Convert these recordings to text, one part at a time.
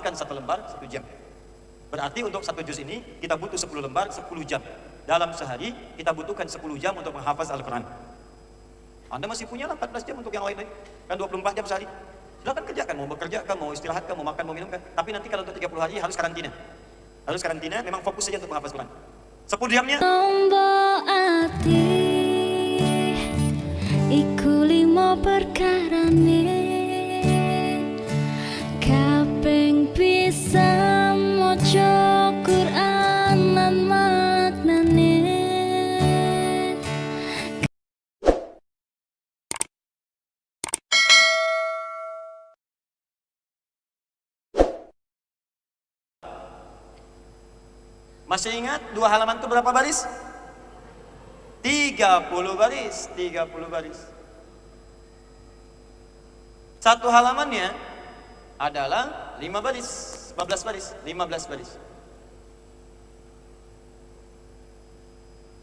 menghafalkan 1 lembar 1 jam. Berarti untuk 1 juz ini kita butuh 10 lembar 10 jam. Dalam sehari kita butuhkan 10 jam untuk menghafaz Al-Quran. Anda masih punya 14 jam untuk yang lain, kan 24 jam sehari. Silakan kerjakan, mau bekerja kan, mau istirahat kan, mau makan, mau minum kan. Tapi nanti kalau untuk 30 hari harus karantina. Harus karantina, memang fokus saja untuk menghafaz Quran. 10 jamnya. Iku 5 perkarane kaping pisan maca Quran lan maknane. Masih ingat 2 halaman itu berapa baris? 30 baris, 30 baris. 1 halamannya adalah 5 baris, 14 baris, 15 baris.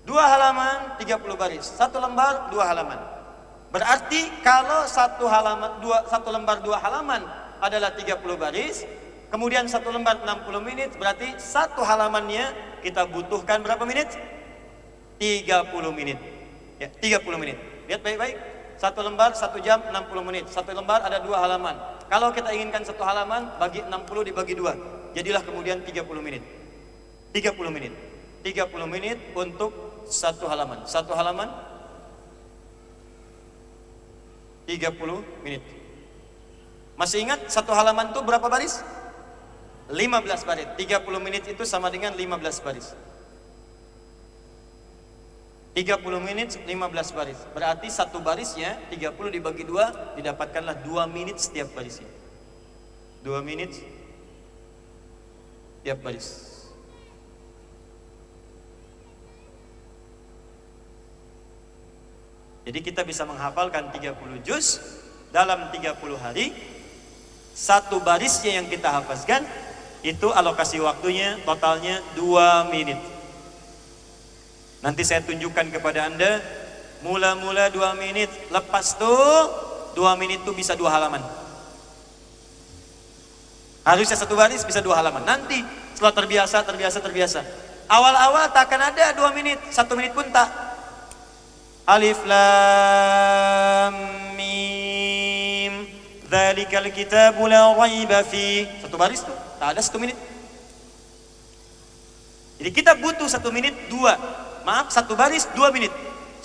2 halaman 30 baris, 1 lembar 2 halaman. Berarti kalau 1 lembar 2 halaman adalah 30 baris, kemudian 1 lembar 60 menit, berarti 1 halamannya kita butuhkan berapa menit? 30 menit. Ya, 30 menit. Lihat baik-baik. 1 lembar 1 jam 60 menit. 1 lembar ada 2 halaman. Kalau kita inginkan 1 halaman, bagi 60 dibagi 2. Jadilah kemudian 30 menit. 30 menit. 30 menit untuk 1 halaman. 1 halaman 30 menit. Masih ingat 1 halaman itu berapa baris? 15 baris. 30 menit itu sama dengan 15 baris. 30 menit 15 baris. Berarti 1 barisnya 30 dibagi 2 didapatkanlah 2 menit setiap barisnya. 2 menit setiap baris. Jadi kita bisa menghafalkan 30 juz dalam 30 hari. 1 barisnya yang kita hafazkan itu alokasi waktunya totalnya 2 menit. Nanti saya tunjukkan kepada Anda, mula-mula 2 menit, lepas tuh 2 menit itu bisa 2 halaman. Harusnya 1 baris bisa 2 halaman. Nanti setelah terbiasa. Awal-awal tak akan ada 2 menit, 1 menit pun tak. Alif lam mim, dzalikal kitabu la raiba fi. 1 baris tuh, tak ada 1 menit. Jadi kita butuh 1 menit 1 baris 2 menit.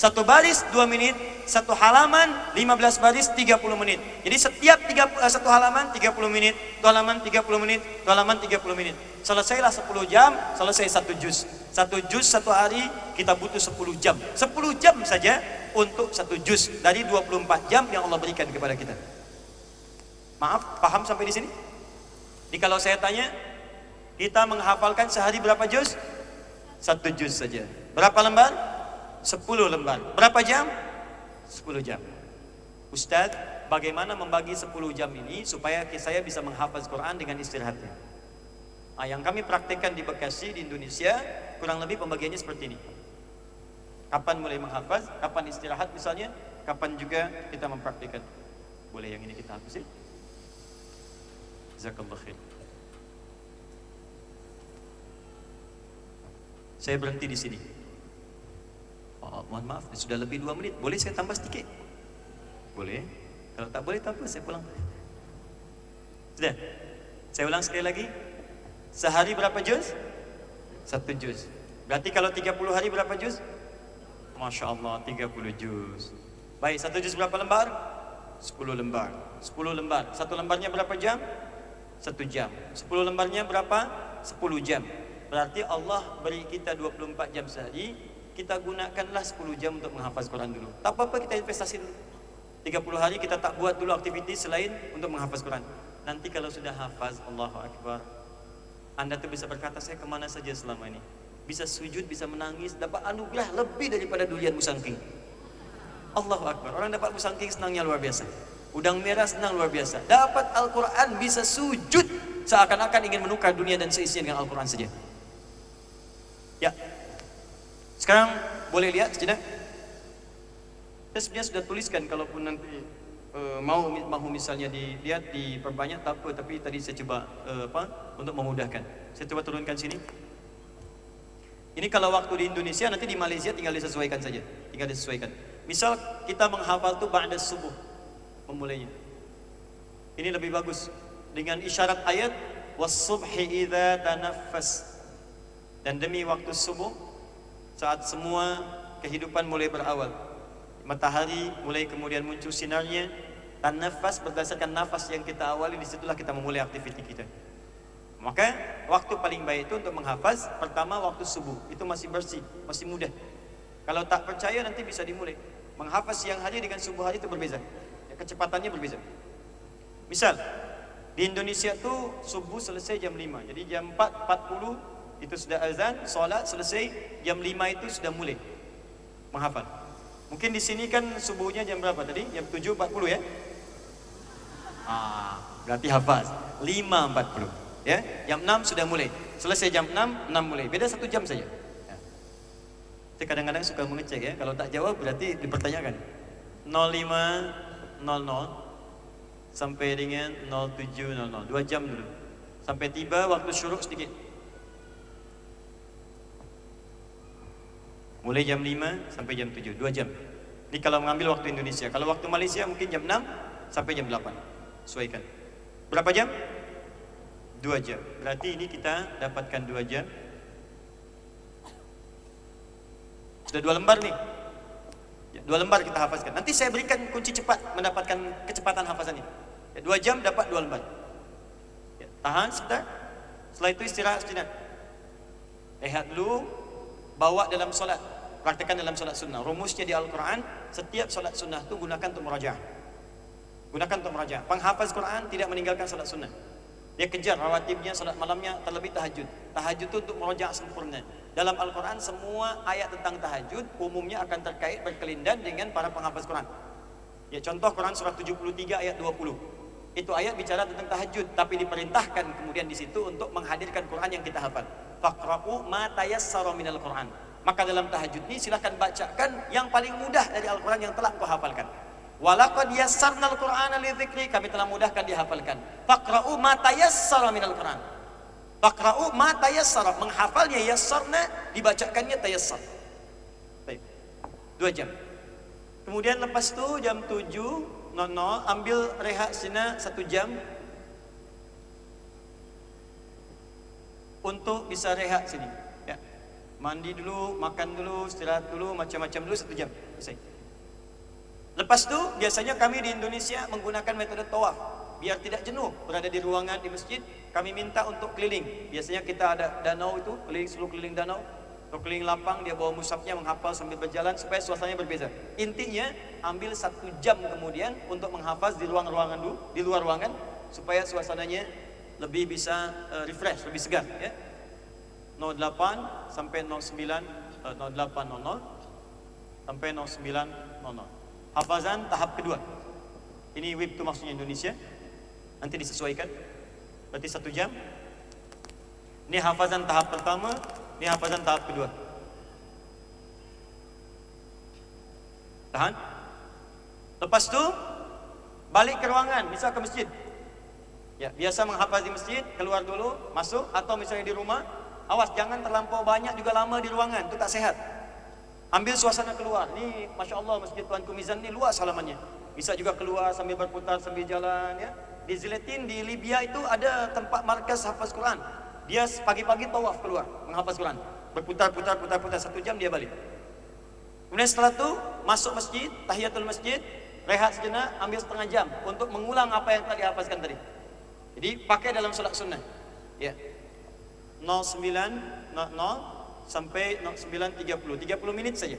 1 baris 2 menit, 1 halaman 15 baris 30 menit. Jadi setiap 1 halaman 30 menit, 1 halaman 30 menit, 1 halaman 30 menit. Selesailah 10 jam, selesai 1 juz. 1 juz 1 hari kita butuh 10 jam. 10 jam saja untuk 1 juz dari 24 jam yang Allah berikan kepada kita. Maaf, paham sampai di sini? Jadi kalau saya tanya, kita menghafalkan sehari berapa juz? 1 juz saja. Berapa lembar? 10 lembar. Berapa jam? 10 jam. Ustadz, bagaimana membagi 10 jam ini supaya saya bisa menghafaz Quran dengan istirahatnya? Yang kami praktekkan di Bekasi, di Indonesia, kurang lebih pembagiannya seperti ini. Kapan mulai menghafaz, kapan istirahat misalnya, kapan juga kita mempraktikkan. Boleh yang ini kita hapusin? Jazakallah khair. Saya berhenti di sini. Mohon maaf, sudah lebih 2 menit. Boleh saya tambah sedikit? Boleh. Kalau tak boleh, tak apa, saya pulang. Sudah? Saya ulang sekali lagi. Sehari berapa juz? 1 juz. Berarti kalau 30 hari berapa juz? Masya Allah, 30 juz. Baik, 1 juz berapa lembar? 10 lembar. 10 lembar. 1 lembarnya berapa jam? 1 jam. 10 lembarnya berapa? 10 jam. Berarti Allah beri kita 24 jam sehari. Kita gunakanlah 10 jam untuk menghafaz Quran dulu. Tak apa-apa, kita investasi dulu. 30 hari kita tak buat dulu aktiviti selain untuk menghafaz Quran. Nanti kalau sudah hafaz, Allahu Akbar, Anda tuh bisa berkata, saya kemana saja selama ini. Bisa sujud, bisa menangis, dapat anugerah lebih daripada durian musangking. Allahu Akbar, orang dapat musangking senangnya luar biasa. Udang merah senang luar biasa. Dapat Al-Quran bisa sujud seakan-akan ingin menukar dunia dan seisinya dengan Al-Quran saja. Ya. Sekarang boleh lihat sejenak. Saya sebenarnya sudah tuliskan, kalaupun nanti Mahu misalnya dilihat diperbanyak tak apa, tapi tadi saya coba untuk memudahkan. Saya coba turunkan sini. Ini kalau waktu di Indonesia, nanti di Malaysia tinggal disesuaikan saja. Tinggal disesuaikan. Misal kita menghafal tu ba'da subuh memulainya. Ini lebih bagus dengan isyarat ayat was-subhi idza tanaffas. Dan demi waktu subuh saat semua kehidupan mulai berawal. Matahari mulai kemudian muncul sinarnya. Tanaffas berdasarkan nafas yang kita awali, disitulah kita memulai aktiviti kita. Maka waktu paling baik itu untuk menghafaz pertama waktu subuh. Itu masih bersih, masih mudah. Kalau tak percaya nanti bisa dimulai. Menghafaz siang hari dengan subuh hari itu berbeza. Ya, kecepatannya berbeza. Misal di Indonesia tuh subuh selesai jam 5. Jadi jam 4.40 itu sudah azan, solat selesai, jam 5 itu sudah mulai menghafal. Mungkin di sini kan subuhnya jam berapa tadi? Jam 7.40 ya? Berarti hafaz 5.40. Ya, jam 6 sudah mulai. Selesai jam 6 mulai. Beda 1 jam saja. Ya. Saya kadang-kadang suka mengecek ya. Kalau tak jawab berarti dipertanyakan. 05.00 sampai dengan 07.00. 2 jam dulu. Sampai tiba waktu syuruk sedikit. Mulai jam 5 sampai jam 7. 2 jam. Ini kalau mengambil waktu Indonesia. Kalau waktu Malaysia mungkin jam 6 sampai jam 8. Sesuaikan. Berapa jam? 2 jam. Berarti ini kita dapatkan 2 jam. Sudah 2 lembar nih. 2 lembar kita hafazkan. Nanti saya berikan kunci cepat mendapatkan kecepatan hafazannya. 2 jam dapat 2 lembar. Ya, tahan sebentar. Setelah itu istirahat sejenak. Rehat dulu. Bawa dalam solat. Praktekkan dalam solat sunnah. Rumusnya di Al-Quran, setiap solat sunnah itu gunakan untuk merajaah. Gunakan untuk merajaah. Penghafaz Quran tidak meninggalkan solat sunnah. Dia kejar rawatibnya, salat malamnya, terlebih tahajud. Tahajud itu untuk merojak sempurna. Dalam Al-Quran semua ayat tentang tahajud umumnya akan terkait berkelindan dengan para penghafaz Quran. Ya, contoh Quran surah 73 ayat 20. Itu ayat bicara tentang tahajud, tapi diperintahkan kemudian di situ untuk menghadirkan Quran yang kita hafal. Faqra'u ma tayassara minal Quran. Maka dalam tahajud ini silahkan bacakan yang paling mudah dari Al-Quran yang telah kau hafalkan. Walaqad yassarnal Qur'ana lidzikri, kami telah mudahkan dihafalkan. Faqra'u ma tayassara minal Qur'an. Faqra'u ma tayassara, menghafalnya yassarna, dibacakannya tayassar. Baik. 2 jam. Kemudian lepas itu jam 7.00 ambil rehat sina 1 jam untuk bisa rehat sini. Ya. Mandi dulu, makan dulu, istirahat dulu, macam-macam dulu 1 jam. Selesai. Lepas itu biasanya kami di Indonesia menggunakan metode tawaf. Biar tidak jenuh berada di ruangan di masjid, kami minta untuk keliling. Biasanya kita ada danau itu, keliling seluruh keliling danau, atau keliling lapang, dia bawa mushafnya menghafal sambil berjalan supaya suasananya berbeza. Intinya ambil 1 jam kemudian untuk menghafaz di ruangan dulu, di luar ruangan, supaya suasananya lebih bisa refresh, lebih segar ya. 08 sampai 09 08.00 sampai 09.00. Hafazan tahap kedua. Ini WIB itu maksudnya Indonesia. Nanti disesuaikan. Berarti 1 jam. Ini hafazan tahap pertama, ini hafazan tahap kedua. Tahan. Lepas itu balik ke ruangan, misal ke masjid. Ya, biasa menghafaz di masjid, keluar dulu, masuk, atau misalnya di rumah, awas jangan terlampau banyak juga lama di ruangan, itu tak sehat. Ambil suasana keluar. Ni Masya Allah Masjid Tuanku Mizan ni luas halamannya. Bisa juga keluar sambil berputar sambil jalan ya. Di Ziletin di Libya itu ada tempat markas hafaz Quran. Dia pagi-pagi tawaf keluar menghafaz Quran. Berputar-putar 1 jam dia balik. Kemudian setelah itu masuk masjid, tahiyatul masjid, rehat sejenak, ambil setengah jam untuk mengulang apa yang telah dihafazkan tadi. Jadi pakai dalam solat sunnah. Ya. 09.00 sampai 9.30, 30 minit saja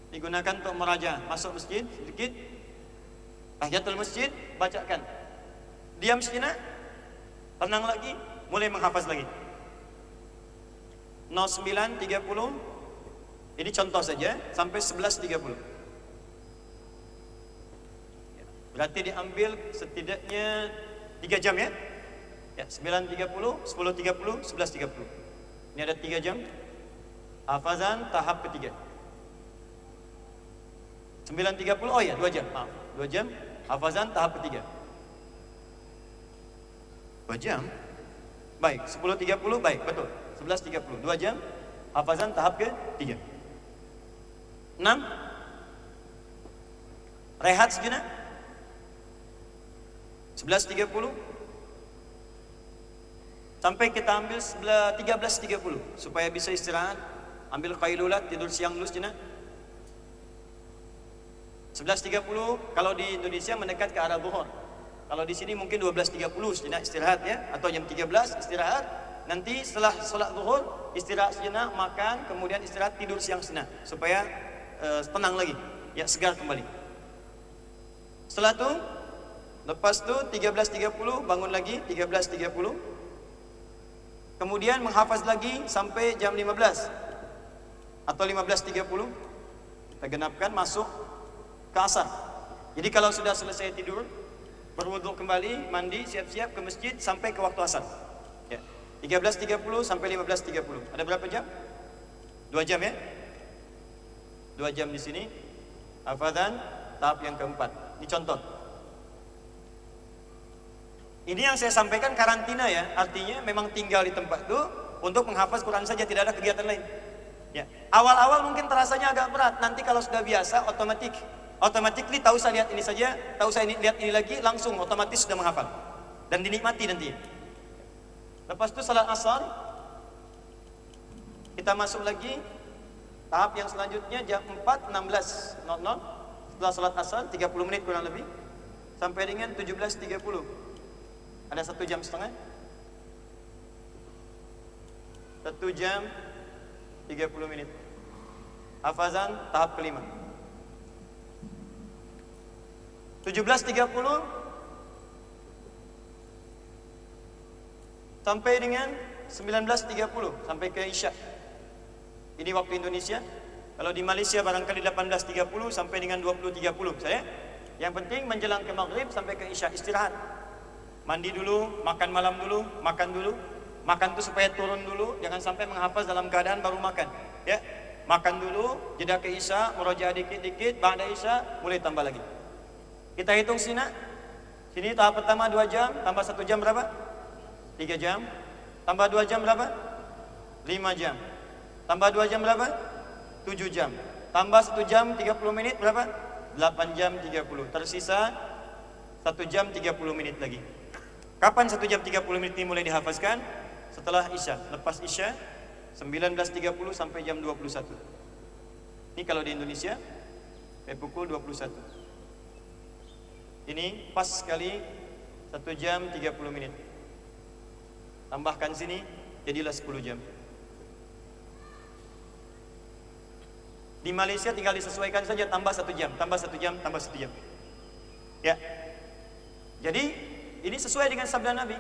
digunakan untuk meraja. Masuk masjid sedikit, tahiyatul masjid, bacakan, diam sejenak, tenang lagi, mulai menghafaz lagi. 09.30, ini contoh saja, sampai 11.30. Berarti diambil setidaknya 3 jam ya. Ya, 9.30, 10.30, 11.30. Ini ada 3 jam. Hafazan tahap ketiga. 9.30, oh ya 2 jam, maaf 2 jam, hafazan tahap ketiga 2 jam, baik 10.30, baik betul 11.30, 2 jam, hafazan tahap ketiga 6, rehat sejenak 11.30 sampai kita ambil 13.30 supaya bisa istirahat, ambil qailulat, tidur siang dulu sejenak. 11.30 kalau di Indonesia mendekat ke arah zuhur. Kalau di sini mungkin 12.30 sejenak istirahat ya, atau jam 13 istirahat. Nanti setelah sholat zuhur istirahat sejenak, makan, kemudian istirahat, tidur siang sejenak supaya tenang lagi, ya segar kembali. Setelah itu, lepas itu 13.30 bangun lagi 13.30. Kemudian menghafaz lagi sampai jam 15 atau 15.30. Kita genapkan masuk ke asar. Jadi kalau sudah selesai tidur, berwudu kembali, mandi, siap-siap ke masjid sampai ke waktu asar. Ya. 13.30 sampai 15.30. Ada berapa jam? 2 jam ya? 2 jam di sini. Hafazan tahap yang keempat. Ini contoh. Ini yang saya sampaikan karantina ya, artinya memang tinggal di tempat itu untuk menghafaz Quran saja, tidak ada kegiatan lain. Ya. Awal-awal mungkin terasanya agak berat, nanti kalau sudah biasa otomatis tahu saya lihat ini saja, tahu saya lihat ini lagi, langsung otomatis sudah menghafal dan dinikmati nanti. Lepas itu salat asar, kita masuk lagi tahap yang selanjutnya jam 4.16.00 setelah salat asar 30 menit kurang lebih sampai dengan 17.30. Ada 1 jam setengah, 1 jam 30 menit. Hafazan tahap kelima 17.30 sampai dengan 19.30 sampai ke Isya. Ini waktu Indonesia. Kalau di Malaysia barangkali 18.30 sampai dengan 20.30 saya. Yang penting menjelang ke maghrib sampai ke Isya, istirahat. Mandi dulu, makan malam dulu, makan dulu. Makan itu supaya turun dulu, jangan sampai menghafaz dalam keadaan baru makan. Ya, makan dulu, jeda ke Isya, murojaah dikit-dikit, ba'da Isya mulai tambah lagi. Kita hitung sini. Sini tahap pertama 2 jam, tambah 1 jam berapa? 3 jam. Tambah 2 jam berapa? 5 jam. Tambah 2 jam berapa? 7 jam. Tambah 1 jam 30 menit berapa? 8 jam 30. Tersisa 1 jam 30 menit lagi. Kapan 1 jam 30 menit ini mulai dihafazkan? Setelah Isya. Lepas Isya 19.30 sampai jam 21. Ini kalau di Indonesia sampai pukul 21. Ini pas sekali 1 jam 30 menit. Tambahkan sini jadilah 10 jam. Di Malaysia tinggal disesuaikan saja, tambah 1 jam, tambah 1 jam, tambah 1 jam. Ya. Jadi ini sesuai dengan sabda Nabi.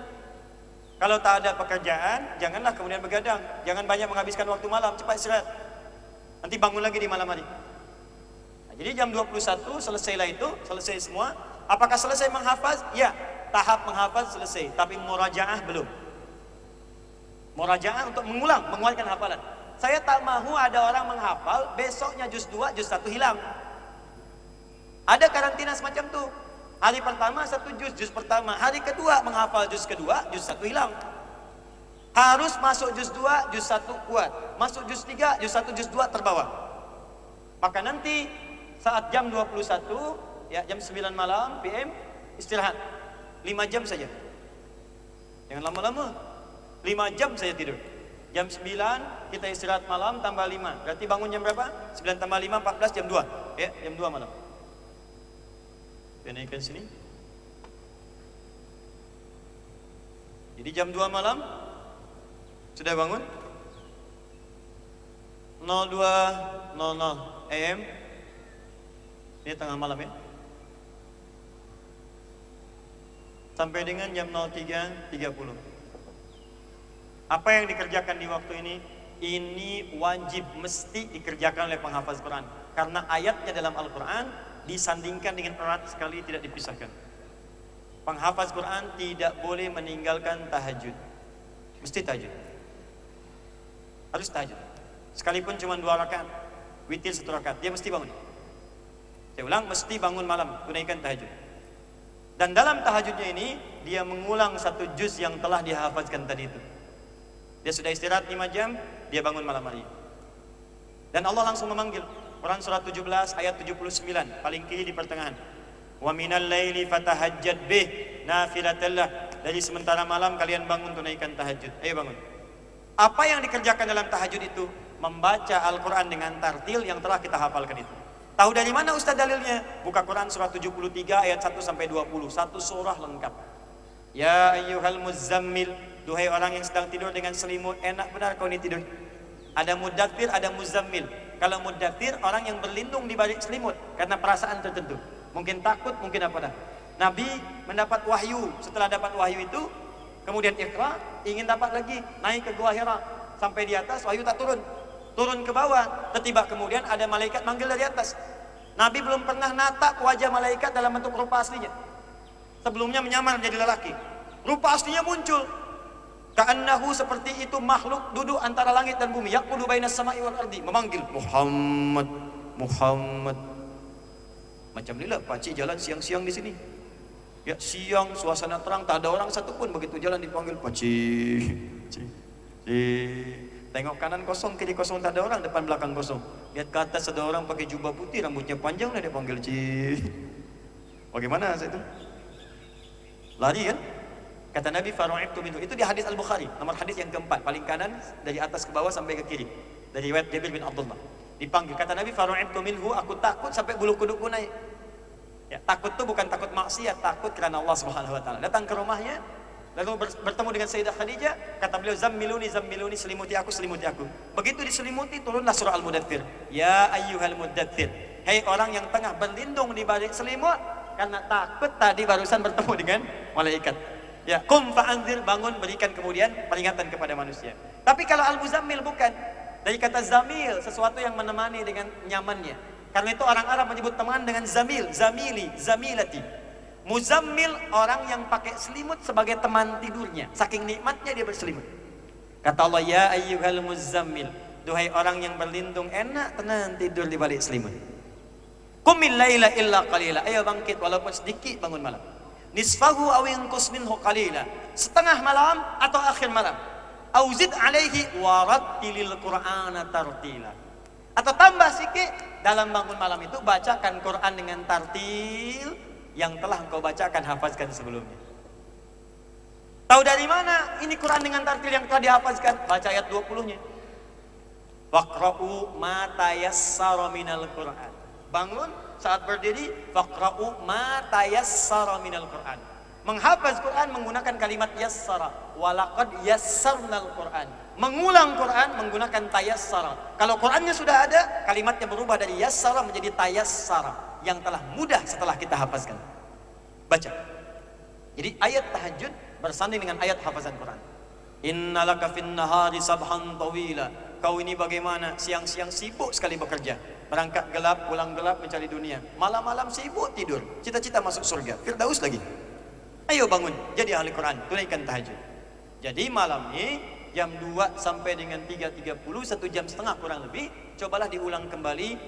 Kalau tak ada pekerjaan, janganlah kemudian begadang. Jangan banyak menghabiskan waktu malam, cepat istirahat. Nanti bangun lagi di malam hari. Nah, jadi jam 21 selesailah itu, selesai semua. Apakah selesai menghafaz? Ya, tahap menghafaz selesai, tapi murajaah belum. Murajaah untuk menguatkan hafalan. Saya tak mahu ada orang menghafal, besoknya juz 2, juz 1 hilang. Ada karantina semacam itu. Hari pertama 1 juz pertama, hari kedua menghafal juz kedua, juz 1 hilang. Harus masuk juz 2, juz 1 kuat. Masuk juz 3, juz 1, juz 2 terbawa. Maka nanti saat jam 21, ya jam 9 malam PM istirahat. 5 jam saja. Jangan lama-lama. 5 jam saja tidur. Jam 9 kita istirahat malam tambah 5. Berarti bangun jam berapa? 9 tambah 5 14 jam 2. Ya, jam 2 malam. Saya naikkan sini. Jadi jam 2 malam sudah bangun 02.00 AM. Ini tengah malam ya. Sampai dengan jam 03.30. Apa yang dikerjakan di waktu ini? Ini wajib, mesti dikerjakan oleh penghafaz Quran. Karena ayatnya dalam Al-Quran disandingkan dengan erat sekali, tidak dipisahkan. Penghafaz Quran tidak boleh meninggalkan tahajud. Mesti tahajud. Harus tahajud. Sekalipun cuma 2 rakaat, witir 1 rakaat, dia mesti bangun. Saya ulang, mesti bangun malam, tunaikan tahajud. Dan dalam tahajudnya ini, dia mengulang 1 juz yang telah dihafazkan tadi itu. Dia sudah istirahat 5 jam, dia bangun malam hari. Dan Allah langsung memanggil. Quran surat 17 ayat 79, paling kiri di pertengahan. Wa minal laili fatahajjad bih nafilatallah. Dari sementara malam kalian bangun tunaikan tahajud. Ayo bangun. Apa yang dikerjakan dalam tahajud itu? Membaca Al-Quran dengan tartil yang telah kita hafalkan itu. Tahu dari mana Ustaz dalilnya? Buka Quran surat 73 ayat 1 sampai 20, satu surah lengkap. Ya ayyuhal muzammil, duhai orang yang sedang tidur dengan selimut, enak benar kau ini tidur. Ada muddathir, ada muzammil. Kalau muddathir, orang yang berlindung di balik selimut karena perasaan tertentu. Mungkin takut, mungkin apa dah. Nabi mendapat wahyu, setelah dapat wahyu itu, kemudian Iqra, ingin dapat lagi, naik ke Gua Hira. Sampai di atas, wahyu tak turun. Turun ke bawah, tiba kemudian ada malaikat manggil dari atas. Nabi belum pernah natap wajah malaikat dalam bentuk rupa aslinya. Sebelumnya menyamar menjadi lelaki. Rupa aslinya muncul. Ka'annahu, seperti itu makhluk duduk antara langit dan bumi. Yaqulu bainas sama'i wal ardi, memanggil Muhammad, Muhammad. Macam inilah pakcik jalan siang-siang di sini. Ya, siang suasana terang, tak ada orang satupun, begitu jalan dipanggil pakcik. Tengok kanan kosong, kiri kosong, tak ada orang, depan belakang kosong. Lihat ke atas ada orang pakai jubah putih, rambutnya panjang, dia panggil cik. Bagaimana itu? Lari kan? Kata Nabi, faru'ibtu minhu. Itu di hadis Al-Bukhari, nomor hadis yang keempat, paling kanan dari atas ke bawah sampai ke kiri. Dari riwayat Jabir bin Abdullah. Dipanggil, kata Nabi, faru'ibtu minhu, aku takut sampai bulu kudukku naik. Ya, takut itu bukan takut maksiat, takut karena Allah Subhanahu wa taala. Datang ke rumahnya, lalu bertemu dengan Sayyidah Khadijah, kata beliau, zammiluni, zammiluni, selimuti aku, selimuti aku. Begitu diselimuti, turunlah surah Al-Mudaththir. Ya ayyuhal mudaththir, hei orang yang tengah berlindung di balik selimut karena takut tadi barusan bertemu dengan malaikat. Ya, qum fa'anzir, bangun, berikan kemudian peringatan kepada manusia. Tapi kalau al-muzammil bukan, dari kata zamil, sesuatu yang menemani dengan nyamannya. Karena itu orang Arab menyebut teman dengan zamil, zamili, zamilati. Muzammil, orang yang pakai selimut sebagai teman tidurnya. Saking nikmatnya dia berselimut. Kata Allah, ya ayyuhal muzammil, duhai orang yang berlindung, enak tenang tidur di balik selimut. Qumil laila illa qalila, ayo bangkit walaupun sedikit bangun malam. Nisfahu aw yanqus minhu qalila, setengah malam atau akhir malam. Auzid alaihi warattilil qur'ana tartila. Atau tambah sikit dalam bangun malam itu, bacakan Quran dengan tartil yang telah engkau bacakan, hafazkan sebelumnya. Tahu dari mana ini Quran dengan tartil yang telah dihafazkan? Baca ayat 20-nya. Faqra'u ma tayassara minal Qur'an. Bangun, saat berdiri, faqra'u ma tayassara minal Qur'an. Menghafaz Quran menggunakan kalimat yassara. Walaqad yassarnal Qur'an. Mengulang Quran menggunakan tayassara. Kalau Qurannya sudah ada, kalimatnya berubah dari yassara menjadi tayassara, yang telah mudah setelah kita hafazkan. Baca. Jadi ayat tahajud bersanding dengan ayat hafazan Quran. Innalaka fin nahari sabhan tawila. Kau ini bagaimana? Siang-siang sibuk sekali bekerja. Berangkat gelap, pulang gelap mencari dunia. Malam-malam sibuk tidur. Cita-cita masuk surga. Firdaus lagi. Ayo bangun, jadi ahli Quran, tunaikan tahajud. Jadi malam ini jam 2 sampai dengan 3.30, 1 jam setengah kurang lebih, cobalah diulang kembali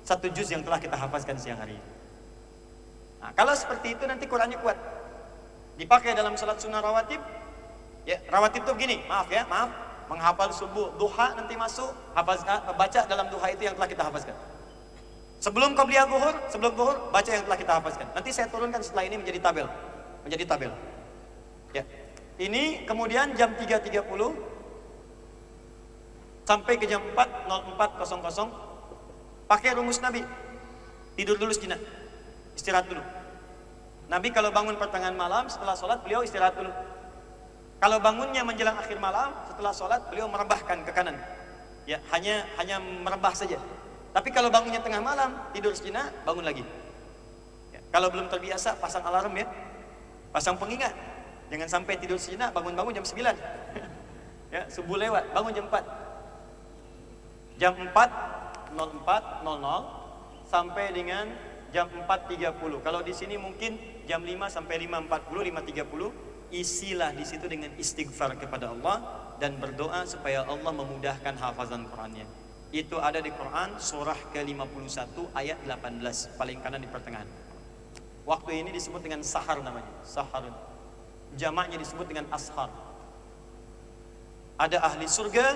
1 juz yang telah kita hafazkan siang hari. Nah, kalau seperti itu nanti Qurannya kuat. Dipakai dalam salat sunnah rawatib. Ya, rawatib itu begini, maaf, menghafal subuh, duha nanti masuk, baca dalam duha itu yang telah kita hafazkan. Sebelum qabliyah zuhur, sebelum zuhur, baca yang telah kita hafazkan. Nanti saya turunkan setelah ini menjadi tabel. Ya. Ini kemudian jam 3.30 sampai ke jam 4.04.00 pakai rumus Nabi. Tidur dulu sejenak, istirahat dulu. Nabi kalau bangun pertengahan malam setelah sholat, beliau istirahat dulu. Kalau bangunnya menjelang akhir malam setelah sholat, beliau merebahkan ke kanan. Ya, hanya merebah saja. Tapi kalau bangunnya tengah malam, tidur sejenak, bangun lagi. Ya, kalau belum terbiasa, pasang alarm ya. Pasang pengingat. Jangan sampai tidur sejenak, bangun-bangun jam 9. Ya, subuh lewat, bangun jam 4. Jam 4.04.00 sampai dengan jam 4.30. Kalau di sini mungkin jam 5 sampai 5.40, 5.30, isilah di situ dengan istighfar kepada Allah dan berdoa supaya Allah memudahkan hafazan Qurannya. Itu ada di Quran surah ke-51 ayat 18, paling kanan di pertengahan. Waktu ini disebut dengan sahar namanya, saharun. Jamaknya disebut dengan ashar. Ada ahli surga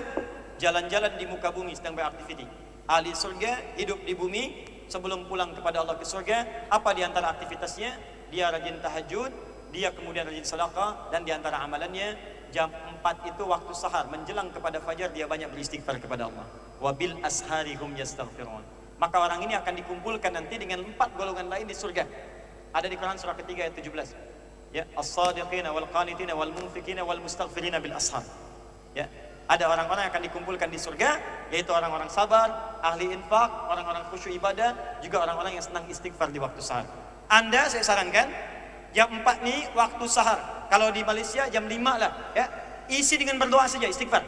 jalan-jalan di muka bumi sedang beraktiviti. Ahli surga hidup di bumi sebelum pulang kepada Allah ke surga. Apa di antara aktivitasnya? Dia rajin tahajud, dia kemudian rajin sedekah, dan di antara amalannya jam 4 itu waktu sahar menjelang kepada fajar dia banyak beristighfar kepada Allah. Wabil asharihum yastaghfirun. Maka orang ini akan dikumpulkan nanti dengan 4 golongan lain di surga. Ada di Quran surah ketiga ayat 17. Ya, as-sadiqina wal qanitina wal munfikina wal mustaghfirina bil ashar. Ya, ada orang-orang yang akan dikumpulkan di surga, yaitu orang-orang sabar, ahli infak, orang-orang khusyuk ibadah, juga orang-orang yang senang istighfar di waktu sahar. Anda saya sarankan jam 4 nih waktu sahar. Kalau di Malaysia jam 5 lah, ya. Isi dengan berdoa saja, istighfar.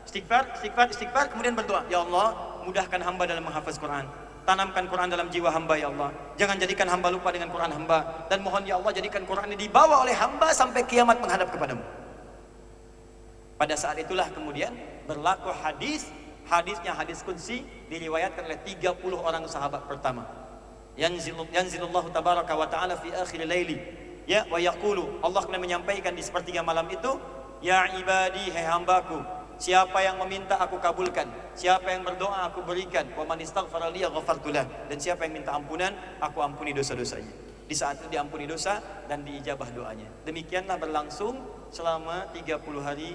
Istighfar, kemudian berdoa. Ya Allah, mudahkan hamba dalam menghafaz Quran. Tanamkan Quran dalam jiwa hamba ya Allah. Jangan jadikan hamba lupa dengan Quran hamba. Dan mohon ya Allah jadikan Quran ini dibawa oleh hamba sampai kiamat menghadap kepadamu. Pada saat itulah kemudian berlaku hadisnya hadis qudsi diriwayatkan oleh 30 orang sahabat pertama. Yanzilullahu tabaraka wa ta'ala fi akhir laili, ya, wa yaqulu, Allah akan menyampaikan di sepertiga malam itu, ya ibadi, hai hambaku, siapa yang meminta aku kabulkan, siapa yang berdoa aku berikan, wa man istaghfara li ghafartu lah, dan siapa yang minta ampunan aku ampuni dosa-dosanya. Di saat itu diampuni dosa dan diijabah doanya. Demikianlah berlangsung selama 30 hari.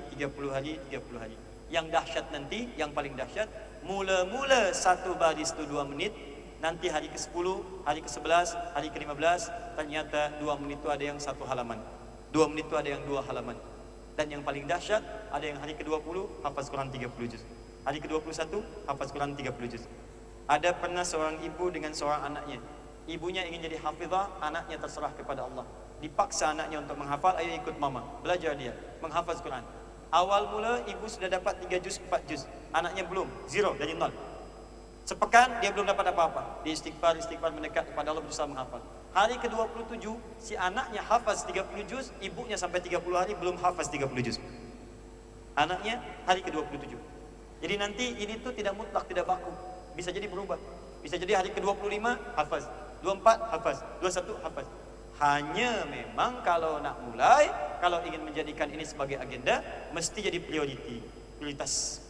Yang dahsyat nanti, yang paling dahsyat, mula-mula satu baris itu 2 menit, nanti hari ke-10, hari ke-11, hari ke-15, ternyata 2 menit itu ada yang 1 halaman. 2 menit itu ada yang 2 halaman. Dan yang paling dahsyat, ada yang hari ke-20 hafaz Quran 30 juz. Hari ke-21 hafaz Quran 30 juz. Ada pernah seorang ibu dengan seorang anaknya. Ibunya ingin jadi hafizah, anaknya terserah kepada Allah. Dipaksa anaknya untuk menghafal, ayo ikut mama, belajar dia, menghafaz Quran. Awal mula ibu sudah dapat 3 juz, 4 juz. Anaknya belum, zero, dari nol. Sepekan dia belum dapat apa-apa. Dia istighfar mendekat kepada Allah, berusaha menghafal. Hari ke-27 si anaknya hafaz 30 juz, ibunya sampai 30 hari belum hafaz 30 juz. Anaknya hari ke-27. Jadi nanti ini tuh tidak mutlak, tidak baku. Bisa jadi berubah. Bisa jadi hari ke-25 hafaz, 24 hafaz, 21 hafaz. Hanya memang kalau nak mulai, kalau ingin menjadikan ini sebagai agenda, mesti jadi prioritas.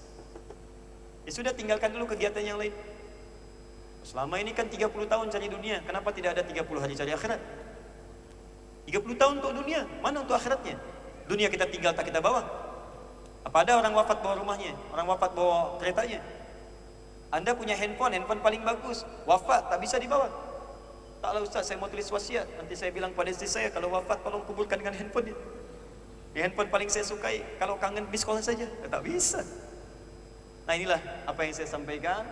Ya sudah, tinggalkan dulu kegiatan yang lain. Selama ini kan 30 tahun cari dunia, kenapa tidak ada 30 hari cari akhirat? 30 tahun untuk dunia, mana untuk akhiratnya? Dunia kita tinggal tak kita bawa. Apa ada orang wafat bawa rumahnya, orang wafat bawa keretanya? Anda punya handphone paling bagus, wafat tak bisa dibawa. Taklah Ustaz, saya mau tulis wasiat, nanti saya bilang pada istri saya, kalau wafat tolong kuburkan dengan handphone dia. Di handphone paling saya sukai, kalau kangen miss call saja. Tak bisa. Nah inilah apa yang saya sampaikan.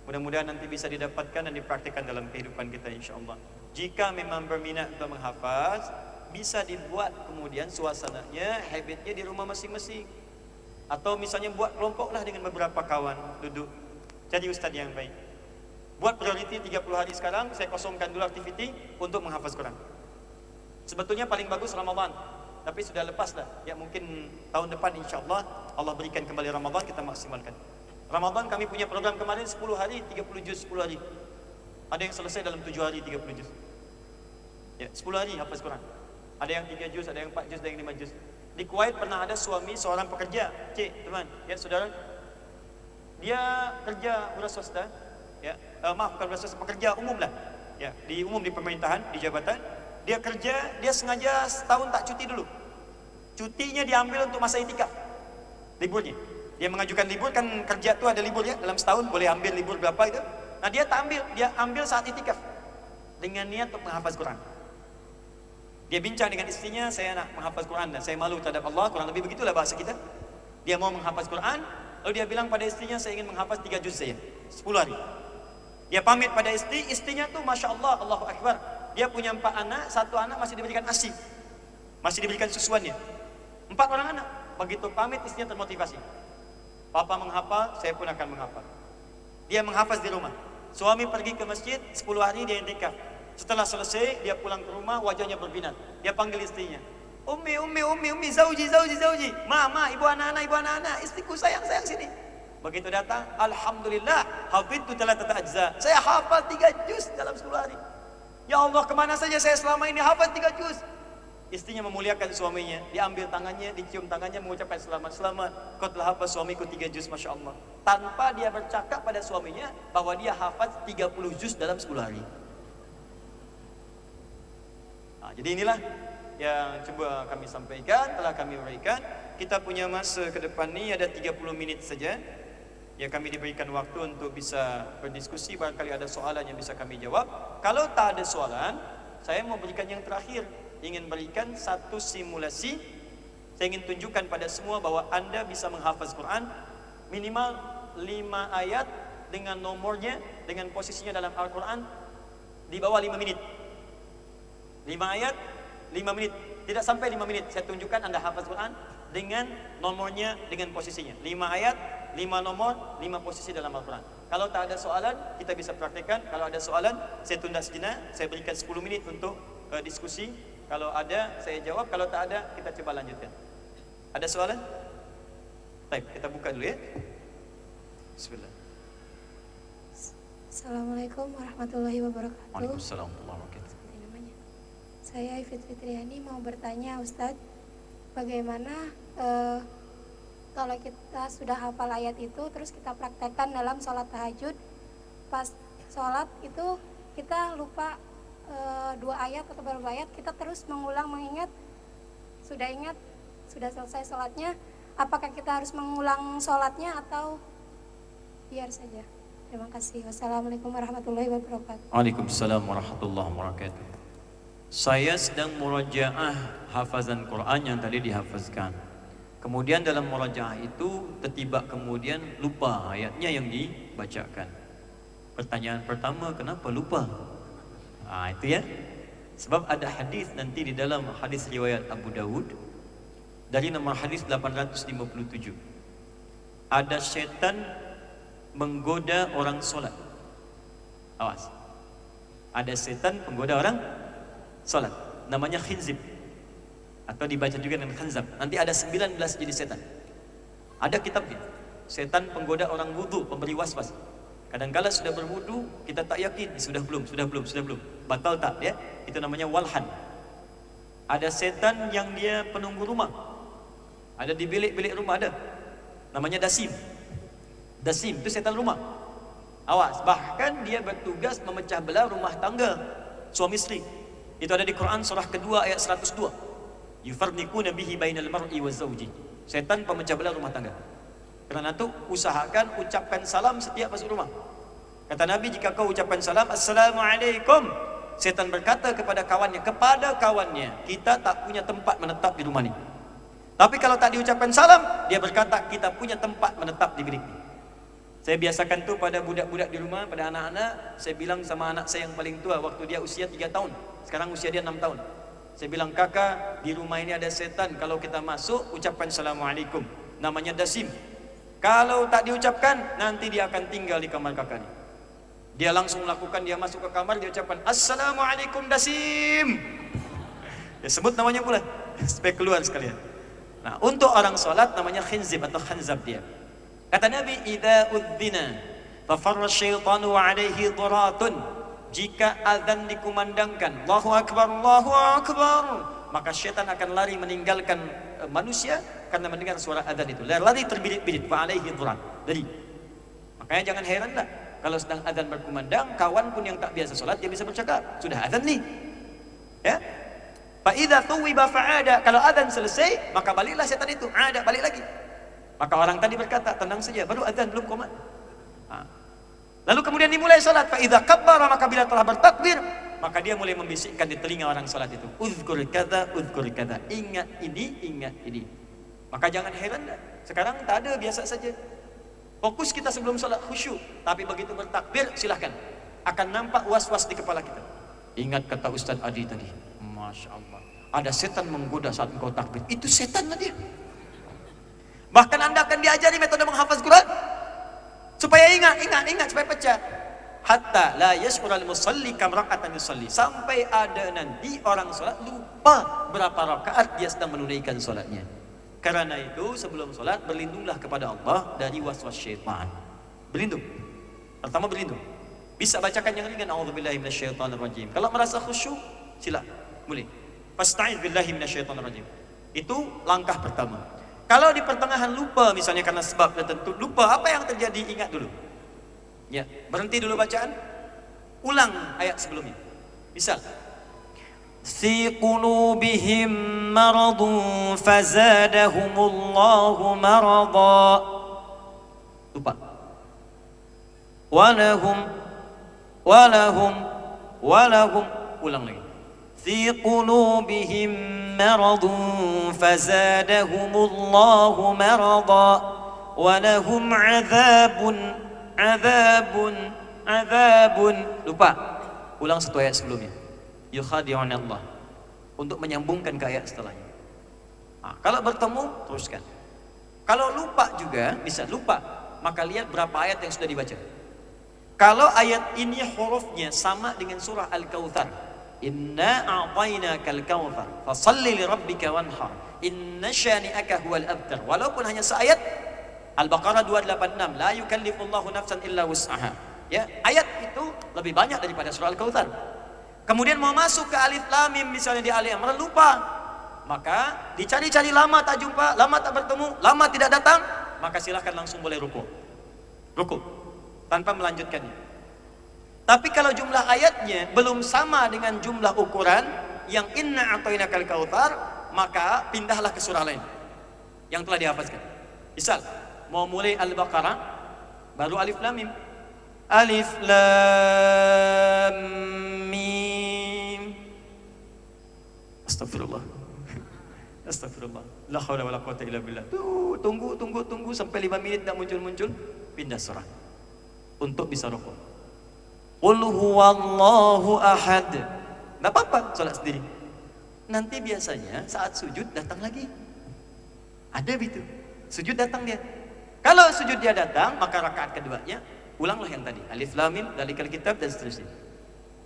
Mudah-mudahan nanti bisa didapatkan dan dipraktikkan dalam kehidupan kita insyaAllah. Jika memang berminat untuk menghafaz, bisa dibuat kemudian suasananya, habitnya di rumah masing-masing. Atau misalnya buat kelompok lah dengan beberapa kawan, duduk. Jadi ustaz yang baik. Buat prioriti 30 hari sekarang, saya kosongkan dulu aktiviti untuk menghafaz Quran. Sebetulnya paling bagus Ramadan, tapi sudah lepas dah. Ya mungkin tahun depan insyaAllah Allah berikan kembali Ramadan, kita maksimalkan. Ramadan kami punya program kemarin 10 hari 30 juz 10 hari. Ada yang selesai dalam 7 hari 30 juz. Ya, 10 hari hafaz Quran. Ada yang 3 juz, ada yang 4 juz, ada yang 5 juz. Di Kuwait pernah ada suami seorang pekerja, teman, ya saudara. Dia kerja buruh swasta, ya, bukan buruh swasta, pekerja umum lah. Ya, di pemerintahan, di jabatan. Dia kerja, dia sengaja setahun tak cuti dulu. Cutinya diambil untuk masa itikaf. Liburnya. Dia mengajukan libur, kan kerja tuh ada libur ya, dalam setahun boleh ambil libur berapa itu. Nah dia tak ambil, dia ambil saat itikaf dengan niat untuk menghafaz Quran. Dia bincang dengan istrinya, saya nak menghafaz Quran dan saya malu terhadap Allah, kurang lebih begitulah bahasa kita. Dia mau menghafaz Quran, lalu dia bilang pada istrinya, saya ingin menghafaz 3 juz saja, 10 hari. Dia pamit pada istrinya tuh Masya Allah, Allahu Akbar. Dia punya 4 anak, 1 anak masih diberikan ASI, masih diberikan susuannya. 4 orang anak, begitu pamit istrinya termotivasi. Papa menghafal, saya pun akan menghafal. Dia menghafaz di rumah. Suami pergi ke masjid, 10 hari dia intikaf. Setelah selesai, dia pulang ke rumah, wajahnya berbinar. Dia panggil istrinya. Ummi, zauji. Mama, ibu anak-anak, istriku sayang sini. Begitu datang, alhamdulillah, hafidtu thalathata ajza. Saya hafal 3 juz dalam 10 hari. Ya Allah, kemana saja saya selama ini hafal 3 juz. Istrinya memuliakan suaminya, diambil tangannya, dicium tangannya, mengucapkan selamat-selamat. Kau telah hafal suamiku 3 juz, Masya Allah. Tanpa dia bercakap pada suaminya bahwa dia hafal 30 juz dalam 10 hari. Nah, jadi inilah yang coba kami sampaikan, telah kami berikan. Kita punya masa ke depan ni ada 30 minit saja. Ya, kami diberikan waktu untuk bisa berdiskusi, barangkali ada soalan yang bisa kami jawab. Kalau tak ada soalan, saya mau berikan yang terakhir. Ingin berikan satu simulasi. Saya ingin tunjukkan pada semua bahwa anda bisa menghafaz Quran minimal 5 ayat dengan nomornya, dengan posisinya dalam Al-Quran di bawah 5 menit. 5 ayat, 5 menit. Tidak sampai 5 menit. Saya tunjukkan anda hafaz Quran dengan nomornya, dengan posisinya. 5 ayat, 5 nomor, 5 posisi dalam Al-Quran. Kalau tak ada soalan, kita bisa praktikkan. Kalau ada soalan, saya tunda sejenak. Saya berikan 10 minit untuk diskusi. Kalau ada, saya jawab. Kalau tak ada, kita coba lanjutkan. Ada soalan? Baik, kita buka dulu ya. Bismillah. Assalamualaikum warahmatullahi wabarakatuh. Waalaikumsalam warahmatullahi wabarakatuh. Saya Ifit Fitriani mau bertanya, Ustadz, bagaimana kalau kita sudah hafal ayat itu terus kita praktekkan dalam sholat tahajud, pas sholat itu kita lupa 2 ayat atau beberapa ayat, kita terus mengulang mengingat sudah selesai sholatnya, apakah kita harus mengulang sholatnya atau biar saja? Terima kasih. Wassalamualaikum warahmatullahi wabarakatuh. Waalaikumsalam warahmatullahi wabarakatuh. Saya sedang murajaah hafazan Quran yang tadi dihafazkan. Kemudian dalam murajaah itu tertiba kemudian lupa ayatnya yang dibacakan. Pertanyaan pertama, kenapa lupa? Itu ya. Sebab ada hadis nanti di dalam hadis riwayat Abu Dawud dari nomor hadis 857. Ada syaitan menggoda orang solat. Awas. Ada setan penggoda orang solat. Namanya khinzib. Atau dibaca juga dengan khanzab. Nanti ada 19 jenis setan. Ada kitabnya. Setan penggoda orang wudu, pemberi waswas. Kadang-kala sudah berwudu, kita tak yakin sudah belum. Batal tak ya? Itu namanya walhan. Ada setan yang dia penunggu rumah. Ada di bilik-bilik rumah ada. Namanya dasim. Dasim itu setan rumah. Awas, bahkan dia bertugas memecah belah rumah tangga suami istri. Itu ada di Quran surah kedua ayat 102. Yufarniquna bihi bainal mar'i wa zawji. Setan pemecah belah rumah tangga. Karena itu usahakan ucapkan salam setiap masuk rumah. Kata Nabi, jika kau ucapkan salam, Assalamualaikum, setan berkata kepada kawannya, kita tak punya tempat menetap di rumah ini. Tapi kalau tak diucapkan salam, dia berkata, kita punya tempat menetap di bilik ini. Saya biasakan tu pada budak-budak di rumah, pada anak-anak. Saya bilang sama anak saya yang paling tua, waktu dia usia 3 tahun, sekarang usia dia 6 tahun. Saya bilang, kakak, di rumah ini ada setan. Kalau kita masuk, ucapkan Assalamualaikum. Namanya dasim. Kalau tak diucapkan, nanti dia akan tinggal di kamar kakak ni. Dia langsung melakukan, dia masuk ke kamar, dia ucapkan Assalamualaikum dasim. Dia sebut namanya pula, supaya keluar sekalian. Nah, untuk orang solat namanya khinzib atau khanzab dia. Kata Nabi, idza udzina fa farra syaitanu alaihi dhuratun. Jika azan dikumandangkan, Allahu akbar, maka syaitan akan lari meninggalkan manusia karena mendengar suara azan itu. Lari terbirit-birit, fa alaihi dhurat. Jadi, makanya jangan heranlah kalau sedang azan berkumandang, kawan pun yang tak biasa solat dia bisa bercakap, sudah azan nih. Ya? Fa idza tuwiba fa'ada, kalau azan selesai, maka baliklah setan itu, balik lagi. Maka orang tadi berkata, tenang saja, baru azan belum qomat. Lalu kemudian dimulai salat, fa idza kabbara, maka bila telah bertakbir, maka dia mulai membisikkan di telinga orang salat itu, uzkur kadza, ingat ini. Maka jangan heran dah. Sekarang tak ada, biasa saja. Fokus kita sebelum salat khusyuk, tapi begitu bertakbir silahkan akan nampak was-was di kepala kita. Ingat kata Ustaz Adi tadi, Masya Allah, ada setan menggoda saat engkau takbir. Itu setan lah dia. Bahkan anda akan diajari metode menghafaz Quran supaya ingat, supaya pecah. Hatta la yash'urul musalli kam raka'atan yusalli. Sampai ada nanti orang salat lupa berapa rakaat dia sedang menunaikan salatnya. Karena itu sebelum sholat berlindunglah kepada Allah dari waswas syaitan. Berlindung. Pertama berlindung. Bisa bacakan yang ringan, a'udzubillahi minasyaitonirrajim. Kalau merasa khusyuk, sila, boleh. Fasta'iz billahi minasyaitonirrajim. Itu langkah pertama. Kalau di pertengahan lupa, misalnya karena sebab tertentu lupa, apa yang terjadi? Ingat dulu. Ya, berhenti dulu bacaan. Ulang ayat sebelumnya. Misal, fi qulubihim maradun fazadahumullahu marada. Lupa. Walahum ulang lagi. Fi qulubihim maradun fazadahumullahu marada walahum azabun. Lupa. Ulang satu ayat sebelumnya. Yukhadi'un Allah, untuk menyambungkan ke ayat setelahnya. Nah, kalau bertemu teruskan. Kalau lupa juga, bisa lupa, maka lihat berapa ayat yang sudah dibaca. Kalau ayat ini hurufnya sama dengan surah Al-Kautsar, inna a'tainakal kautsar fashalli lirabbika wanhar inna syani'aka huwal abtar, walaupun hanya seayat. Al-Baqarah 286, la yukallifullahu nafsan illa wus'aha. Ya, ayat itu lebih banyak daripada surah Al-Kautsar. Kemudian mau masuk ke alif lam mim, misalnya di Ali Imran lupa, maka dicari-cari lama tak jumpa, lama tak bertemu, lama tidak datang, maka silahkan langsung boleh ruku tanpa melanjutkannya. Tapi kalau jumlah ayatnya belum sama dengan jumlah ukuran yang inna a'tainakal kautsar, maka pindahlah ke surah lain yang telah dihafazkan. Misal mau mulai Al-Baqarah baru alif lam mim. Alif lam mim. Astagfirullah. La haula wala quwata illa billah. Tunggu sampai 5 menit tak muncul, pindah surah untuk bisa rukuk. Qul huwallahu ahad. Enggak apa-apa salat sendiri. Nanti biasanya saat sujud datang lagi. Ada begitu. Sujud datang dia. Kalau sujud dia datang, maka rakaat keduanya ulanglah yang tadi, alif lam mim, dalikal kitab, dan seterusnya.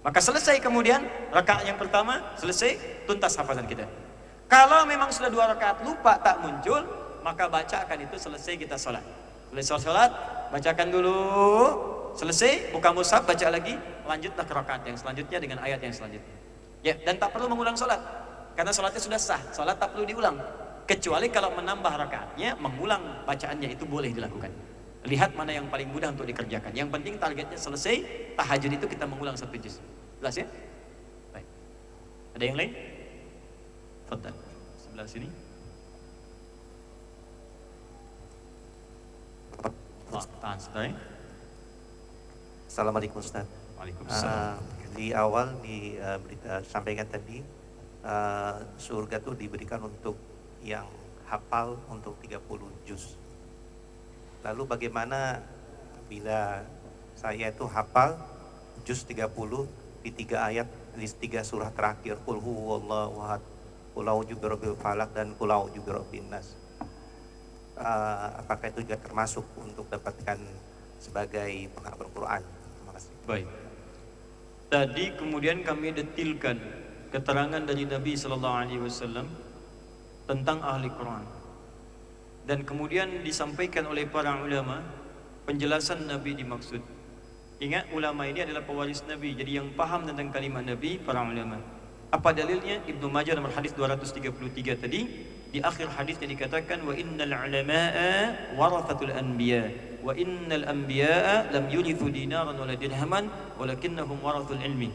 Maka selesai, kemudian rakaat yang pertama selesai, tuntas hafazan kita. Kalau memang sudah 2 rakaat lupa tak muncul, maka bacakan itu selesai kita sholat. Selesai sholat, bacakan dulu, selesai, buka mushaf, baca lagi, lanjutlah ke rakaat yang selanjutnya dengan ayat yang selanjutnya. Ya, dan tak perlu mengulang sholat, karena sholatnya sudah sah. Sholat tak perlu diulang, kecuali kalau menambah rakaatnya, mengulang bacaannya itu boleh dilakukan. Lihat mana yang paling mudah untuk dikerjakan. Yang penting targetnya selesai. Tahajud itu kita mengulang 1 juz. Jelas ya? Baik. Ada yang lain? Fadhal. Sebelah sini. Tahan sebentar. Assalamualaikum Ustaz. Waalaikumsalam. Di awal di berita sampaikan tadi, surga itu diberikan untuk yang hafal untuk 30 juz. Lalu bagaimana bila saya itu hafal juz 30 di 3 ayat, di 3 surah terakhir, Qul huwallahu ahad, Qul a'udzu birabbil falaq, dan Qul a'udzu birabbin nas. Apakah itu juga termasuk untuk dapatkan sebagai penghafal Quran? Terima kasih. Baik. Tadi kemudian kami detilkan keterangan dari Nabi SAW tentang ahli Quran. Dan kemudian disampaikan oleh para ulama penjelasan Nabi dimaksud. Ingat, ulama ini adalah pewaris Nabi, jadi yang paham tentang kalimat Nabi para ulama. Apa dalilnya? Ibnu Majah nomor hadis 233 tadi, di akhir hadisnya dikatakan wa innal ulama'a warathatul anbiya wa innal anbiya'a lam yurithu dinaran wala dirhaman walakinnahum warathul ilmi.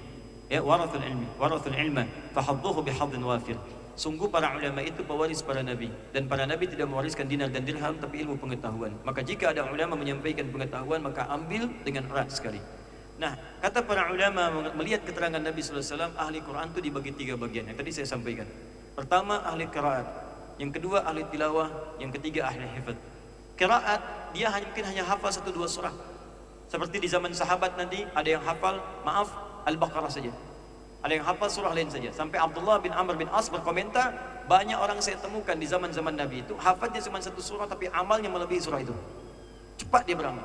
Ya, warathul ilma fahadduhu bihadhin wafir. Sungguh para ulama itu pewaris para nabi, dan para nabi tidak mewariskan dinar dan dirham, tapi ilmu pengetahuan. Maka jika ada ulama menyampaikan pengetahuan, maka ambil dengan erat sekali. Nah, kata para ulama melihat keterangan Nabi SAW, ahli Quran itu dibagi 3 bagian yang tadi saya sampaikan. Pertama ahli qiraat, yang kedua ahli tilawah, yang ketiga ahli hifdz. Qiraat dia mungkin hanya hafal 1-2 surah. Seperti di zaman sahabat nanti ada yang hafal Al-Baqarah saja, ada yang hafal surah lain saja. Sampai Abdullah bin Amr bin As berkomentar, banyak orang saya temukan di zaman-zaman Nabi itu hafalnya cuma 1 surah, tapi amalnya melebihi surah itu. Cepat dia beramal.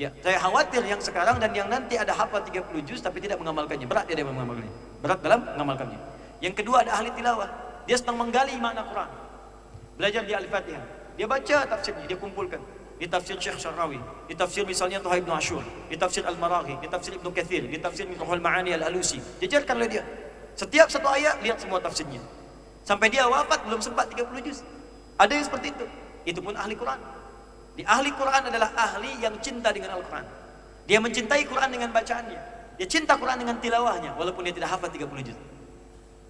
Ya, saya khawatir yang sekarang dan yang nanti ada hafal 30 juz tapi tidak mengamalkannya. Berat dia mengamalkannya. Berat dalam mengamalkannya. Yang kedua ada ahli tilawah. Dia sedang menggali makna Quran. Belajar di Al-Fatihah. Dia baca tafsirnya, dia kumpulkan. Di tafsir Syekh Syarawi, di tafsir misalnya Tuha Ibn Ashur, di tafsir Al-Maraghi, di tafsir Ibn Kathir, di tafsir Mithruhul Ma'ani Al-Alusi. Diajarkan oleh dia. Setiap satu ayat, lihat semua tafsirnya. Sampai dia wafat, belum sempat 30 juz. Ada yang seperti itu. Itu pun ahli Quran. Di ahli Quran adalah ahli yang cinta dengan Al-Quran. Dia mencintai Quran dengan bacaannya. Dia cinta Quran dengan tilawahnya, walaupun dia tidak hafal 30 juz.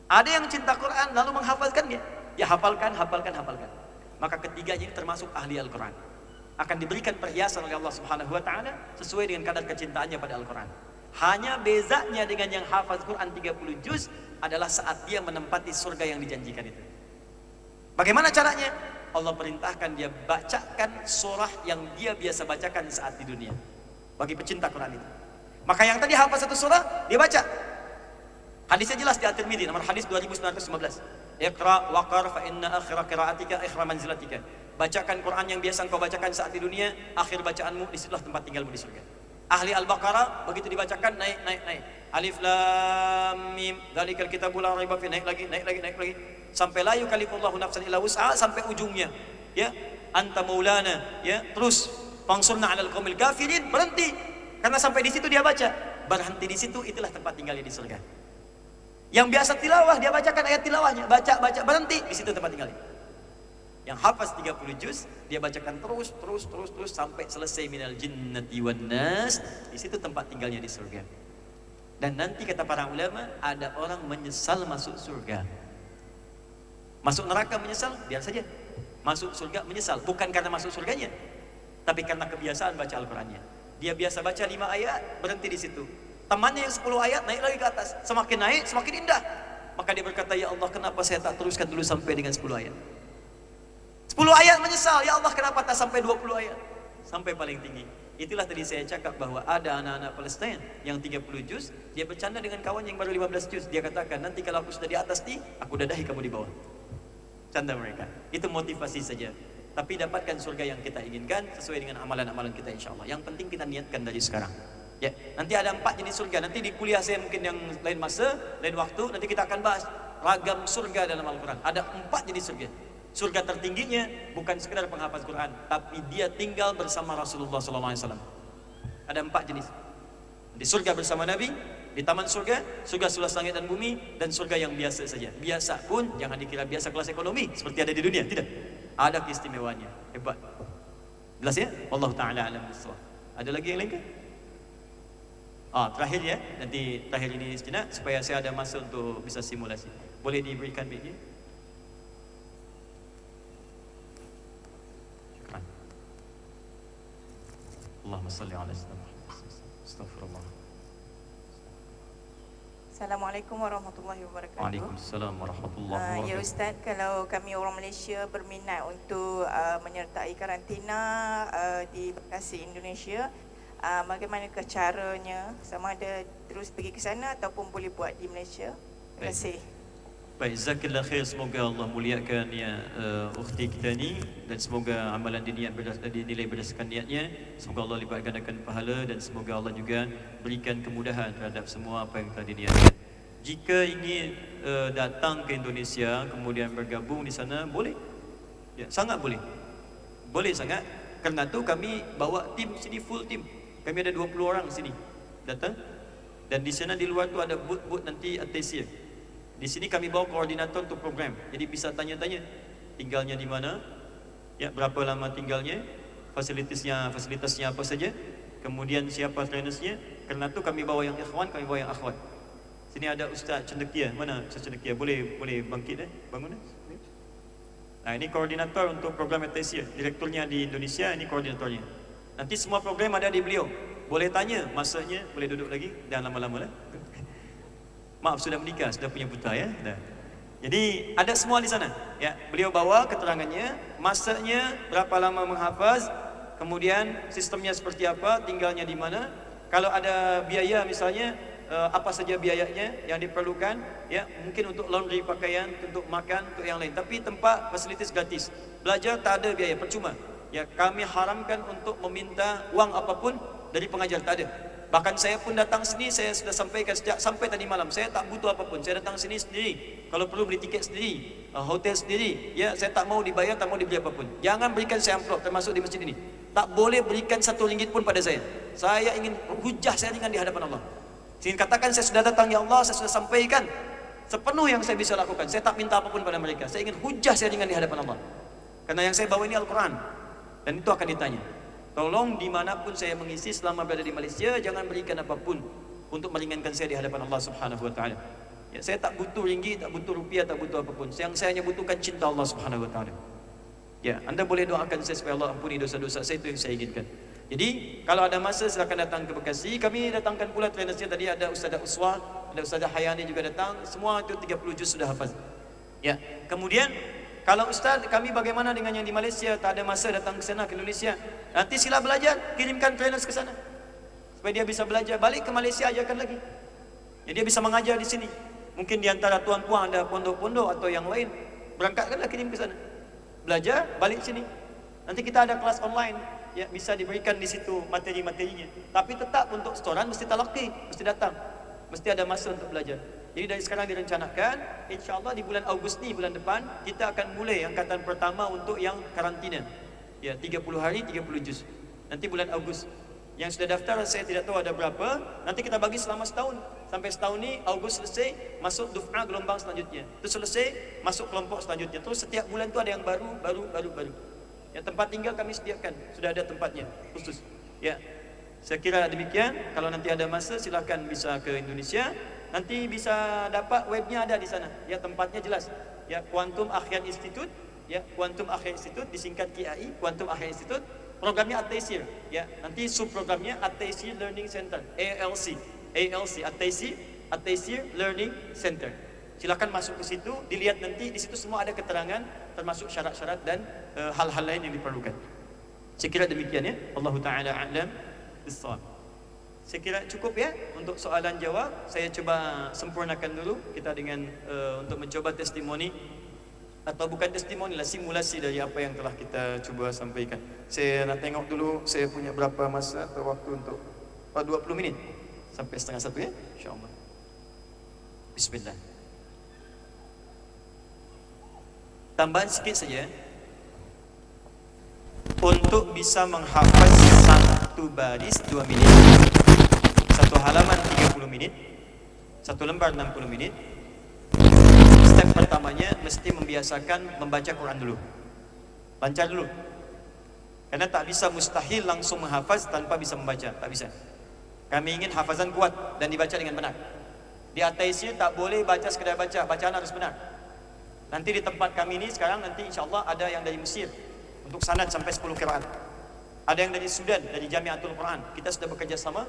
Ada yang cinta Quran, lalu menghafalkan dia. Ya hafalkan. Maka ketiganya ini termasuk ahli Al-Quran. Akan diberikan perhiasan oleh Allah Subhanahu wa taala sesuai dengan kadar kecintaannya pada Al-Quran. Hanya bezanya dengan yang hafaz Quran 30 juz adalah saat dia menempati surga yang dijanjikan itu. Bagaimana caranya? Allah perintahkan dia bacakan surah yang dia biasa bacakan saat di dunia. Bagi pecinta Quran itu. Maka yang tadi hafaz satu surah, dia baca. Hadisnya jelas di At-Tirmidzi, nomor hadis 2915. Iqra waqar fa inna akhira qiraatika akhira manzilatika. Bacakan Quran yang biasa engkau bacakan saat di dunia, akhir bacaanmu disitulah tempat tinggalmu di surga. Ahli Al-Baqarah begitu dibacakan naik. Alif lam mim dzalikal kitabul la raiba fi, naik lagi sampai la yukallifullahu nafsan illa wus'aha, sampai ujungnya. Ya, anta maulana, ya, terus fangsurna 'alal qaumil kafirin, berhenti. Karena sampai di situ dia baca, berhenti di situ, itulah tempat tinggalnya di surga. Yang biasa tilawah dia bacakan ayat tilawahnya, baca berhenti, di situ tempat tinggalnya. Yang hafaz 30 juz, dia bacakan terus sampai selesai minal jinnati wan nas, di situ tempat tinggalnya di surga. Dan nanti kata para ulama, ada orang menyesal masuk surga. Masuk neraka menyesal, biar saja. Masuk surga menyesal, bukan karena masuk surganya, tapi karena kebiasaan baca Al-Qur'annya. Dia biasa baca 5 ayat, berhenti di situ. Temannya yang 10 ayat naik lagi ke atas, semakin naik semakin indah. Maka dia berkata, ya Allah, kenapa saya tak teruskan dulu sampai dengan 10 ayat? 10 ayat menyesal, ya Allah, kenapa tak sampai 20 ayat? Sampai paling tinggi. Itulah tadi saya cakap bahwa ada anak-anak Palestina yang 30 juz, dia bercanda dengan kawan yang baru 15 juz. Dia katakan, nanti kalau aku sudah di atas nih, aku dadahi kamu di bawah. Canda mereka. Itu motivasi saja. Tapi dapatkan surga yang kita inginkan sesuai dengan amalan-amalan kita, insyaAllah. Yang penting kita niatkan dari sekarang. Ya, nanti ada 4 jenis surga. Nanti di kuliah saya mungkin yang lain masa, lain waktu, nanti kita akan bahas ragam surga dalam Al-Quran. Ada 4 jenis surga. Surga tertingginya bukan sekedar penghafaz Quran, tapi dia tinggal bersama Rasulullah SAW. Ada 4 jenis. Di surga bersama Nabi, di taman surga, surga seluas langit dan bumi, dan surga yang biasa saja. Biasa pun jangan dikira biasa kelas ekonomi seperti ada di dunia, tidak. Ada keistimewaannya, hebat. Jelas ya? Wallahu taala alam bissawab. Ada lagi yang lain kan? Terakhir ya, nanti terakhir ini sejenak supaya saya ada masa untuk bisa simulasi. Boleh diberikan mic-nya? Syukran. Allahumma salli ala sayyidina Muhammad. Astaghfirullah. Assalamualaikum warahmatullahi wabarakatuh. Waalaikumsalam warahmatullahi wabarakatuh. Ya Ustaz, kalau kami orang Malaysia berminat untuk menyertai karantina di Bekasi, Indonesia, bagaimanakah caranya? Sama ada terus pergi ke sana ataupun boleh buat di Malaysia? Terima kasih. Baik, jazakallah khair. Semoga Allah muliakan ya ukhti kita ni, dan semoga amalan dinilai berdasarkan niatnya. Semoga Allah lipat gandakan pahala, dan semoga Allah juga berikan kemudahan terhadap semua apa yang telah diniatkan. Jika ingin datang ke Indonesia kemudian bergabung di sana, boleh. Ya, sangat boleh. Boleh sangat. Kerana tu kami bawa tim sini, full tim. Kami ada 20 orang sini datang, dan di sana di luar tu ada booth nanti atasnya. Di sini kami bawa koordinator untuk program. Jadi bisa tanya-tanya tinggalnya di mana, ya, berapa lama tinggalnya, fasilitasnya apa saja, kemudian siapa trainersnya. Kerana tu kami bawa yang ikhwan, kami bawa yang akhwat. Sini ada Ustaz Cendekia. Mana Ustaz Cendekia? Boleh bangkit bangun Nah, ini koordinator untuk program Atasya. Direkturnya di Indonesia, ini koordinatornya. Nanti semua program ada di beliau. Boleh tanya, masanya boleh duduk lagi, jangan lama-lama lah. Maaf, sudah menikah, sudah punya putra ya. Dah. Jadi ada semua di sana. Ya, beliau bawa keterangannya, masanya berapa lama menghafaz, kemudian sistemnya seperti apa, tinggalnya di mana. Kalau ada biaya misalnya, apa saja biayanya yang diperlukan, ya, mungkin untuk laundry pakaian, untuk makan, untuk yang lain. Tapi tempat fasilitas gratis. Belajar tak ada biaya, percuma. Ya, kami haramkan untuk meminta wang apapun dari pengajar, tak ada. Bahkan saya pun datang sini, saya sudah sampaikan sejak sampai tadi malam, saya tak butuh apapun. Saya datang sini sendiri. Kalau perlu beli tiket sendiri, hotel sendiri. Ya, saya tak mau dibayar, tak mau dibeli apapun. Jangan berikan saya amplop termasuk di masjid ini. Tak boleh berikan RM1 pun pada saya. Saya ingin hujah saya dengan di hadapan Allah. Sehingga katakan saya sudah datang, ya Allah, saya sudah sampaikan sepenuh yang saya bisa lakukan. Saya tak minta apapun pada mereka. Saya ingin hujah saya dengan di hadapan Allah. Karena yang saya bawa ini Al-Quran. Dan itu akan ditanya. Tolong dimanapun saya mengisi selama berada di Malaysia, jangan berikan apapun untuk meringankan saya di hadapan Allah Subhanahu Wa Taala. Ya, saya tak butuh ringgit, tak butuh rupiah, tak butuh apapun. Yang saya hanya butuhkan cinta Allah Subhanahu Wa Taala. Ya, anda boleh doakan saya supaya Allah ampuni dosa-dosa saya, itu yang saya inginkan. Jadi, kalau ada masa silakan datang ke Bekasi. Kami datangkan pula trainersnya tadi, ada Ustazah Uswa, ada Ustazah Hayani juga datang. Semua itu 30 juz sudah hafaz. Ya, kemudian kalau Ustaz, kami bagaimana dengan yang di Malaysia, tak ada masa datang ke sana, ke Indonesia. Nanti sila belajar, kirimkan trainers ke sana. Supaya dia bisa belajar, balik ke Malaysia ajarkan lagi. Ya, dia bisa mengajar di sini. Mungkin di antara tuan-puan ada pondok-pondok atau yang lain. Berangkatkanlah kirim ke sana. Belajar, balik sini. Nanti kita ada kelas online, ya, bisa diberikan di situ materi-materinya. Tapi tetap untuk setoran mesti talaqi, mesti datang. Mesti ada masa untuk belajar. Jadi dari sekarang direncanakan, insyaAllah di bulan Ogos ni, bulan depan, kita akan mulai angkatan pertama untuk yang karantina. Ya, 30 hari, 30 juz. Nanti bulan Ogos. Yang sudah daftar saya tidak tahu ada berapa. Nanti kita bagi selama setahun. Sampai setahun ni, Ogos selesai, masuk duf'ah gelombang selanjutnya. Terus selesai, masuk kelompok selanjutnya. Terus setiap bulan tu ada yang baru. Ya, tempat tinggal kami sediakan. Sudah ada tempatnya, khusus. Ya, saya kira demikian. Kalau nanti ada masa, silakan bisa ke Indonesia. Nanti bisa dapat webnya ada di sana. Ya, tempatnya jelas. Ya, Quantum Akhian Institute. Ya, Quantum Akhian Institute disingkat QAI, Quantum Akhian Institute. Programnya At-Taysir. Ya, nanti subprogramnya At-Taysir Learning Center, ALC, At-Taysir Learning Center. Silakan masuk ke situ, dilihat nanti di situ semua ada keterangan termasuk syarat-syarat dan hal-hal lain yang diperlukan. Saya kira demikian ya. Allahu taala a'lam bis-shawab. Saya kira cukup ya untuk soalan jawab. Saya coba sempurnakan dulu kita dengan untuk mencoba testimoni, atau bukan testimoni lah, simulasi dari apa yang telah kita coba sampaikan. Saya nak tengok dulu saya punya berapa masa atau waktu untuk 20 minit sampai setengah 1 ya, insyaAllah. Bismillah. Tambahan sikit saja. Untuk bisa menghafaz satu baris 2 minit, satu halaman 30 menit, satu lembar 60 menit. Step pertamanya mesti membiasakan membaca Quran dulu. Lancar dulu. Karena tak bisa, mustahil langsung menghafaz tanpa bisa membaca, tak bisa. Kami ingin hafazan kuat dan dibaca dengan benar. Di At-Taysir tak boleh baca sekadar baca, bacaan harus benar. Nanti di tempat kami ini sekarang nanti insyaAllah ada yang dari Mesir untuk sanad sampai 10 qiraat. Ada yang dari Sudan, dari Jamiatul Quran. Kita sudah bekerja sama.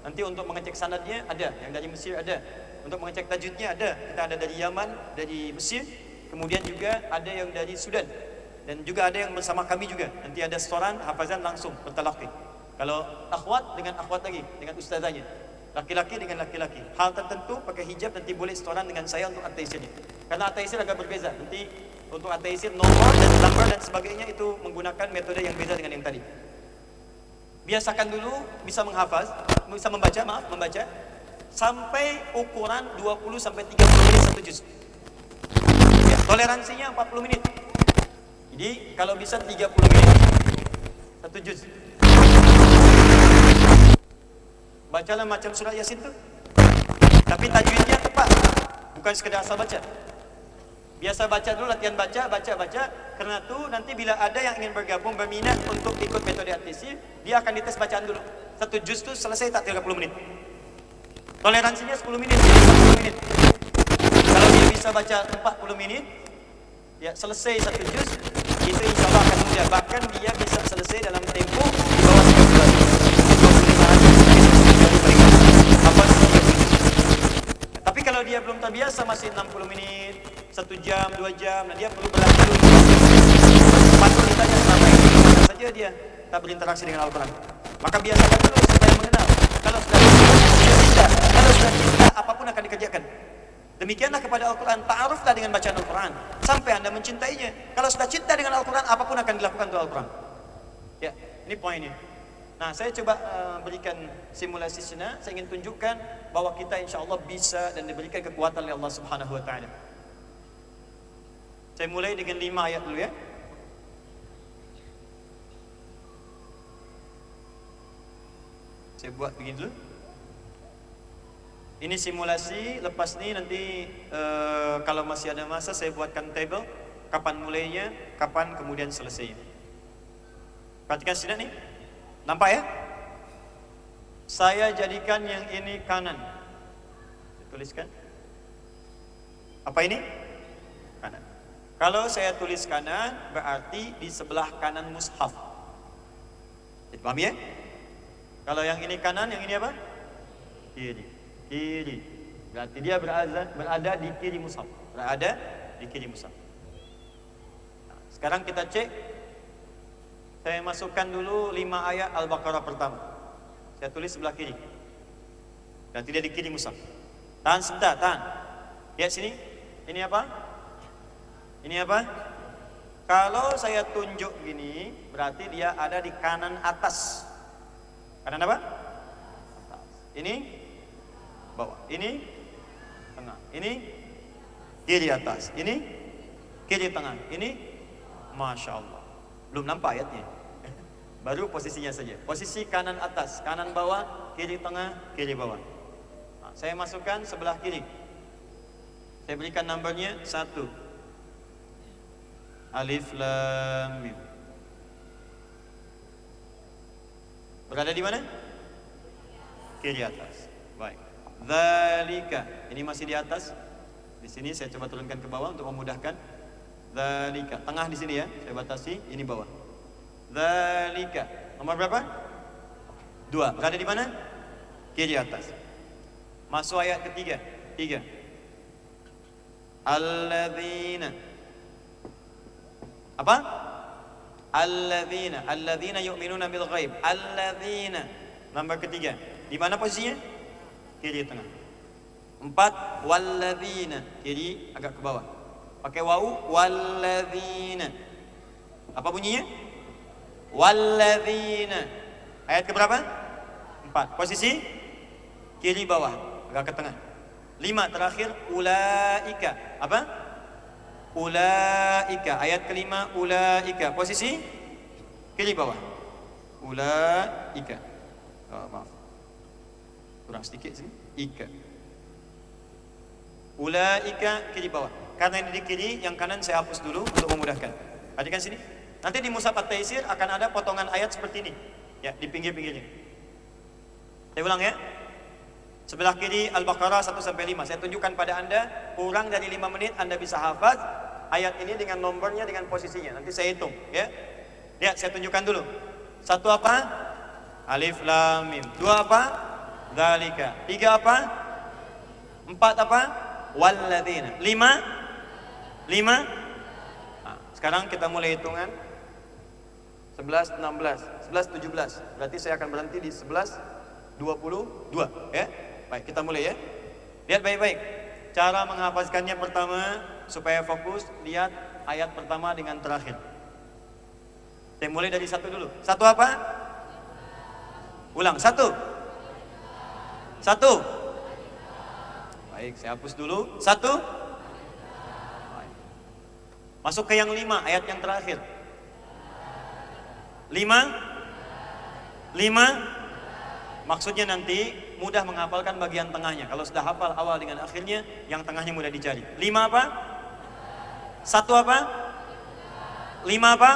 Nanti untuk mengecek sanadnya ada, yang dari Mesir ada. Untuk mengecek tajwidnya ada. Kita ada dari Yaman, dari Mesir. Kemudian juga ada yang dari Sudan. Dan juga ada yang bersama kami juga. Nanti ada setoran hafazan langsung bertalaqi. Kalau akhwat dengan akhwat lagi, dengan ustazahnya. Laki-laki dengan laki-laki. Hal tertentu pakai hijab nanti boleh setoran dengan saya untuk At-Taysir ni. Karena At-Taysir agak berbeza. Nanti untuk At-Taysir nomor dan lambar dan sebagainya itu menggunakan metode yang beda dengan yang tadi. Biasakan dulu bisa menghafaz, bisa membaca sampai ukuran 20 sampai 30 menit satu juz. Ya, toleransinya 40 menit. Jadi kalau bisa 30 menit satu juz. Bacalah macam surat Yasin tu. Tapi tajwidnya tepat. Bukan sekedar asal baca. Biasa baca dulu, latihan baca. Karena tu nanti bila ada yang ingin bergabung, berminat untuk ikut metode At-Taysir, dia akan dites bacaan dulu. Satu juz tu selesai tak 30 menit. Toleransinya 10 menit, 10 menit. Kalau dia bisa baca 40 menit, ya selesai satu juz, itu insyaAllah akan mudah. Bahkan dia bisa selesai dalam tempo di bawah 15 hari. Tapi kalau dia belum terbiasa, masih 60 menit, 1 jam, 2 jam, nah dia perlu berlatih dulu. Patut ditanya selama ini mana saja dia tak berinteraksi dengan Al-Quran. Maka biasakan dulu supaya mengenal. Kalau sudah cinta, kalau sudah cinta, apapun akan dikerjakan. Demikianlah kepada Al-Quran, ta'aruflah dengan bacaan Al-Quran sampai anda mencintainya. Kalau sudah cinta dengan Al-Quran, apapun akan dilakukan untuk Al-Quran. Ya, ini poinnya. Nah, saya coba berikan simulasi sana. Saya ingin tunjukkan bahwa kita insya Allah bisa dan diberikan kekuatan oleh Allah Subhanahu Wa Taala. Saya mulai dengan 5 ayat dulu ya. Saya buat begini dulu. Ini simulasi. Lepas ni nanti kalau masih ada masa saya buatkan table. Kapan mulainya, kapan kemudian selesainya. Perhatikan sini nih. Nampak ya? Saya jadikan yang ini kanan. Saya tuliskan. Apa ini? Kanan. Kalau saya tulis kanan, berarti di sebelah kanan mushaf. Jadi paham ya? Kalau yang ini kanan, yang ini apa? Kiri. Kiri. Berarti dia berada di kiri mushaf. Berada di kiri mushaf. Nah, sekarang kita cek. Saya masukkan dulu 5 ayat Al-Baqarah pertama. Saya tulis sebelah kiri. Berarti dia di kiri mushaf. Tahan sebentar, tahan. Lihat sini. Ini apa? Ini apa? Kalau saya tunjuk gini, berarti dia ada di kanan atas. Kanan apa? Atas. Ini bawah. Ini tengah. Ini kiri atas. Ini kiri tengah. Ini Masya Allah. Belum nampak ayatnya. Baru posisinya saja. Posisi kanan atas, kanan bawah, kiri tengah, kiri bawah. Nah, saya masukkan sebelah kiri. Saya berikan nomornya 1. Alif Lam Mim. Berada di mana? Kiri atas. Baik. Dzalika. Ini masih di atas. Di sini saya coba turunkan ke bawah untuk memudahkan. Dzalika. Tengah di sini ya. Saya batasi. Ini bawah. Dzalika. Nomor berapa? 2. Berada di mana? Kiri atas. Masuk ayat ketiga. 3. Alladzina. Apa? Alladzina. Alladzina yu'minuna bil ghaib. Alladzina. Nomor ketiga. Di mana posisinya? Kiri tengah. 4. Walladzina. Kiri agak ke bawah. Pakai wawu. Walladzina. Apa bunyinya? Walladzina. Ayat keberapa? 4. Posisi kiri bawah, agak ke tengah. 5 terakhir ulaika. Apa? Ulaika. Ayat kelima ulaika. Posisi kiri bawah. Ulaika. Oh, maaf. Kurang sedikit sini. Ika. Ulaika kiri bawah. Karena ini di kiri, yang kanan saya hapus dulu untuk memudahkan. Perhatikan sini. Nanti di Mushaf At-Taisir akan ada potongan ayat seperti ini. Ya, di pinggir-pinggirnya. Saya ulang ya. Sebelah kiri Al-Baqarah 1-5. Saya tunjukkan pada Anda, kurang dari 5 menit Anda bisa hafaz ayat ini dengan nomornya, dengan posisinya. Nanti saya hitung, ya. Lihat, saya tunjukkan dulu. 1 apa? Alif Lam Mim. 2 apa? Dzalika. 3 apa? 4 apa? Walladzina. 5? Nah, sekarang kita mulai hitungan. 11, 16, 11, 17. Berarti saya akan berhenti di 11, 22. Ya? Baik, kita mulai ya. Lihat baik-baik. Cara menghafazkannya pertama, supaya fokus, lihat ayat pertama dengan terakhir. Saya mulai dari 1 dulu. 1 apa? Ulang, 1. 1. Baik, saya hapus dulu. 1. Masuk ke yang 5, ayat yang terakhir. 5. Maksudnya nanti mudah menghafalkan bagian tengahnya. Kalau sudah hafal awal dengan akhirnya, yang tengahnya mudah dicari. 5 apa? 1 apa? 5 apa?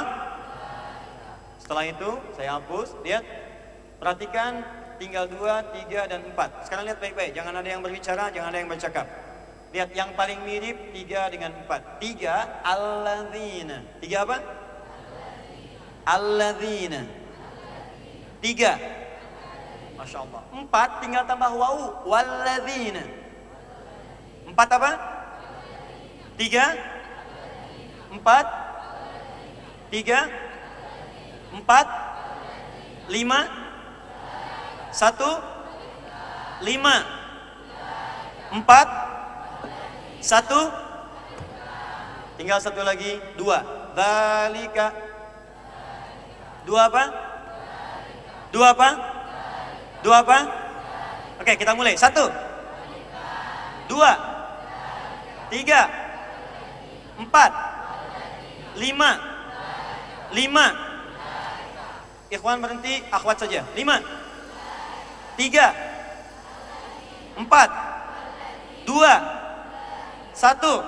Setelah itu saya hapus. Lihat, perhatikan, tinggal 2, 3, dan 4. Sekarang lihat baik-baik, jangan ada yang berbicara, jangan ada yang bercakap. Lihat yang paling mirip 3 dengan 4. 3 alladzina. 3 apa? Alladzina. 3. Masya Allah. 4 tinggal tambah wawu. Walladzina. 4 apa? 3. 4. 3. 4. 5. 1. 5. 4. 1. Tinggal 1 lagi. 2. Dzalika. 2 apa? Dua apa? Dua apa? Oke, kita mulai. 1, 2, 3, 4, 5. Ikhwan berhenti, akhwat saja. 5, 3, 4, 2, 1.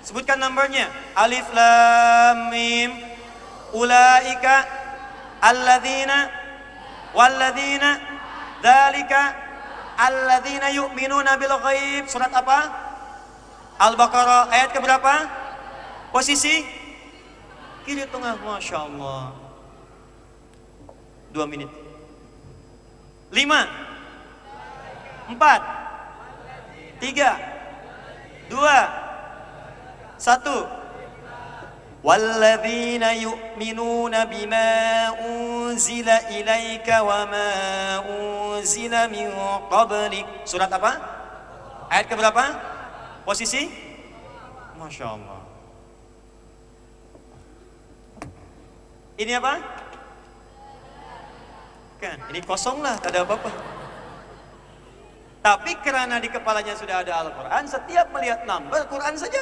Sebutkan nomornya. Alif lam mim. Ulaika alladzina walladzina dzalika alladzina yu'minuna bil ghaib. Surat apa? Al-Baqarah ayat ke berapa? Posisi kiri tengah. Masya Allah. 2 menit. 5, 4, 3, 2, 1. Walladzina yu'minuna bima unzila ilaika wa ma unzila min qablik. Surat apa? Ayat ke berapa? Posisi? Masya Allah. Ini apa? Kan, ini kosong lah, tak ada apa-apa. Tapi karena di kepalanya sudah ada Al-Quran, setiap melihat number Quran saja.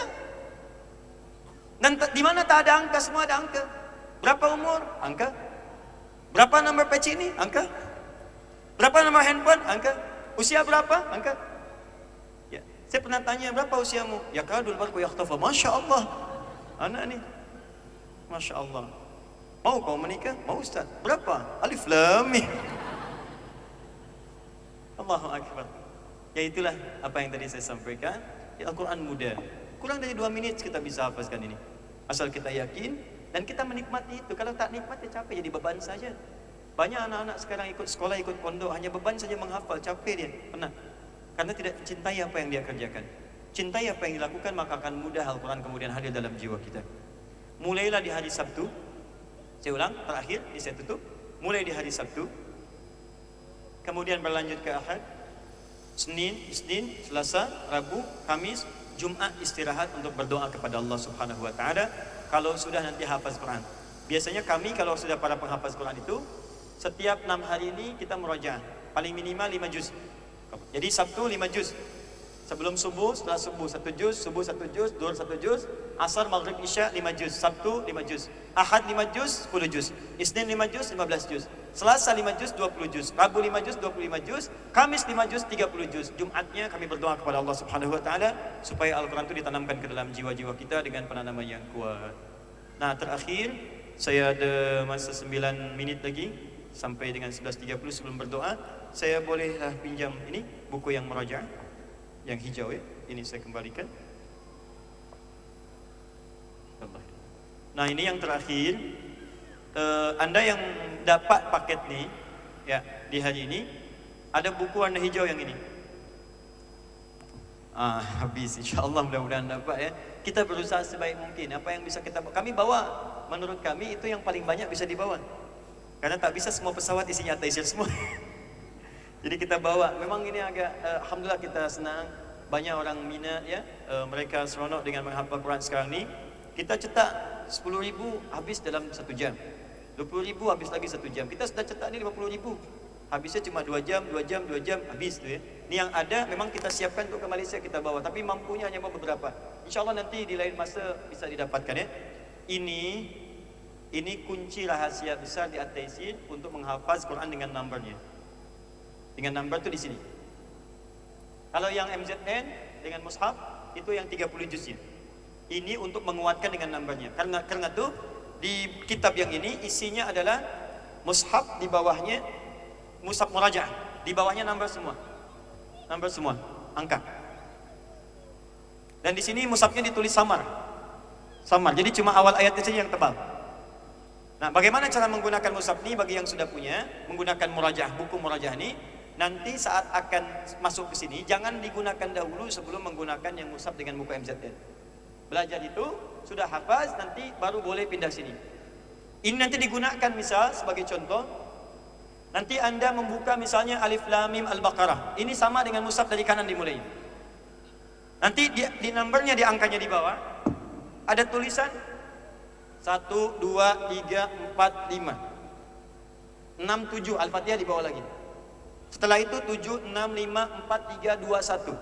Dan di mana tak ada angka, semua ada angka. Berapa umur? Angka. Berapa nomor peci ini? Angka. Berapa nomor handphone? Angka. Usia berapa? Angka. Ya, saya pernah tanya, berapa usiamu? Ya kadul barku yakhtafa. Masya Allah. Anak ni. Masya Allah. Mau kau menikah? Mau Ustaz. Berapa? Alif lam mim. Allahu Akbar. Ya itulah apa yang tadi saya sampaikan. Ya, Al-Quran mudah. Kurang dari 2 menit kita bisa hafazkan ini. Asal kita yakin dan kita menikmati itu. Kalau tak nikmat ya capek, jadi beban saja. Banyak anak-anak sekarang ikut sekolah, ikut pondok, hanya beban saja menghafal, capek dia, penat. Karena tidak cintai apa yang dia kerjakan. Cintai apa yang dilakukan, maka akan mudah Al-Quran kemudian hadir dalam jiwa kita. Mulailah di hari Sabtu. Saya ulang, terakhir, ini saya tutup. Mulai di hari Sabtu. Kemudian berlanjut ke Ahad, Senin, Selasa, Rabu, Kamis, Jumat istirahat untuk berdoa kepada Allah Subhanahu wa taala. Kalau sudah nanti hafaz Quran. Biasanya kami kalau sudah para penghafaz Quran itu setiap 6 hari ini kita murajaah. Paling minimal 5 juz. Jadi Sabtu 5 juz. Sebelum subuh, setelah subuh 1 juz, subuh 1 juz, zuhur 1 juz, asar, maghrib, isya 5 juz, Sabtu 5 juz, Ahad 5 juz, 10 juz, Isnin 5 juz, 15 juz, Selasa 5 juz, 20 juz, Rabu 5 juz, 25 juz, Kamis 5 juz, 30 juz. Jumatnya kami berdoa kepada Allah Subhanahu wa taala supaya Al-Quran itu ditanamkan ke dalam jiwa-jiwa kita dengan penanaman yang kuat. Nah, terakhir saya ada masa 9 menit lagi sampai dengan 11.30 sebelum berdoa. Saya bolehlah pinjam ini buku yang merajaah yang hijau ya, ini saya kembalikan. Nah ini yang terakhir, Anda yang dapat paket nih ya di hari ini ada buku warna hijau yang ini. Habis, insyaAllah mudah-mudahan dapat ya. Kita berusaha sebaik mungkin apa yang bisa kita kami bawa. Menurut kami itu yang paling banyak bisa dibawa. Karena tak bisa semua pesawat isinya ateisir semua. Jadi kita bawa, memang ini agak, alhamdulillah kita senang, banyak orang minat ya, mereka seronok dengan menghafal Quran sekarang ni. Kita cetak 10.000 habis dalam 1 jam, 20.000 habis lagi 1 jam. Kita sudah cetak ni 50.000, habisnya cuma 2 jam, 2 jam, 2 jam habis tu ya. Ni yang ada memang kita siapkan untuk ke Malaysia kita bawa, tapi mampunya hanya beberapa. InsyaAllah nanti di lain masa bisa didapatkan ya. Ini kunci rahasia besar di At-Taisir untuk menghafaz Quran dengan numbernya. Dengan number tu di sini. Kalau yang MZN dengan mushaf itu yang 30 juznya. Ini untuk menguatkan dengan numbernya. Karena tu di kitab yang ini isinya adalah mushaf, di bawahnya mushaf murajaah, di bawahnya number semua. Number semua, angka. Dan di sini mushafnya ditulis samar. Samar. Jadi cuma awal ayatnya saja yang tebal. Nah, bagaimana cara menggunakan mushaf ini bagi yang sudah punya, menggunakan murajaah, buku murajaah ini? Nanti saat akan masuk ke sini, jangan digunakan dahulu sebelum menggunakan yang mushaf dengan buku MZN. Belajar itu, sudah hafaz, nanti baru boleh pindah sini. Ini nanti digunakan misal sebagai contoh, nanti Anda membuka misalnya Alif Lam Mim Al-Baqarah. Ini sama dengan mushaf dari kanan dimulai. Nanti di numbernya, di angkanya di bawah, ada tulisan 1, 2, 3, 4, 5. 67 Al-Fatihah di bawah lagi. Setelah itu 7, 6, 5, 4, 3, 2, 1.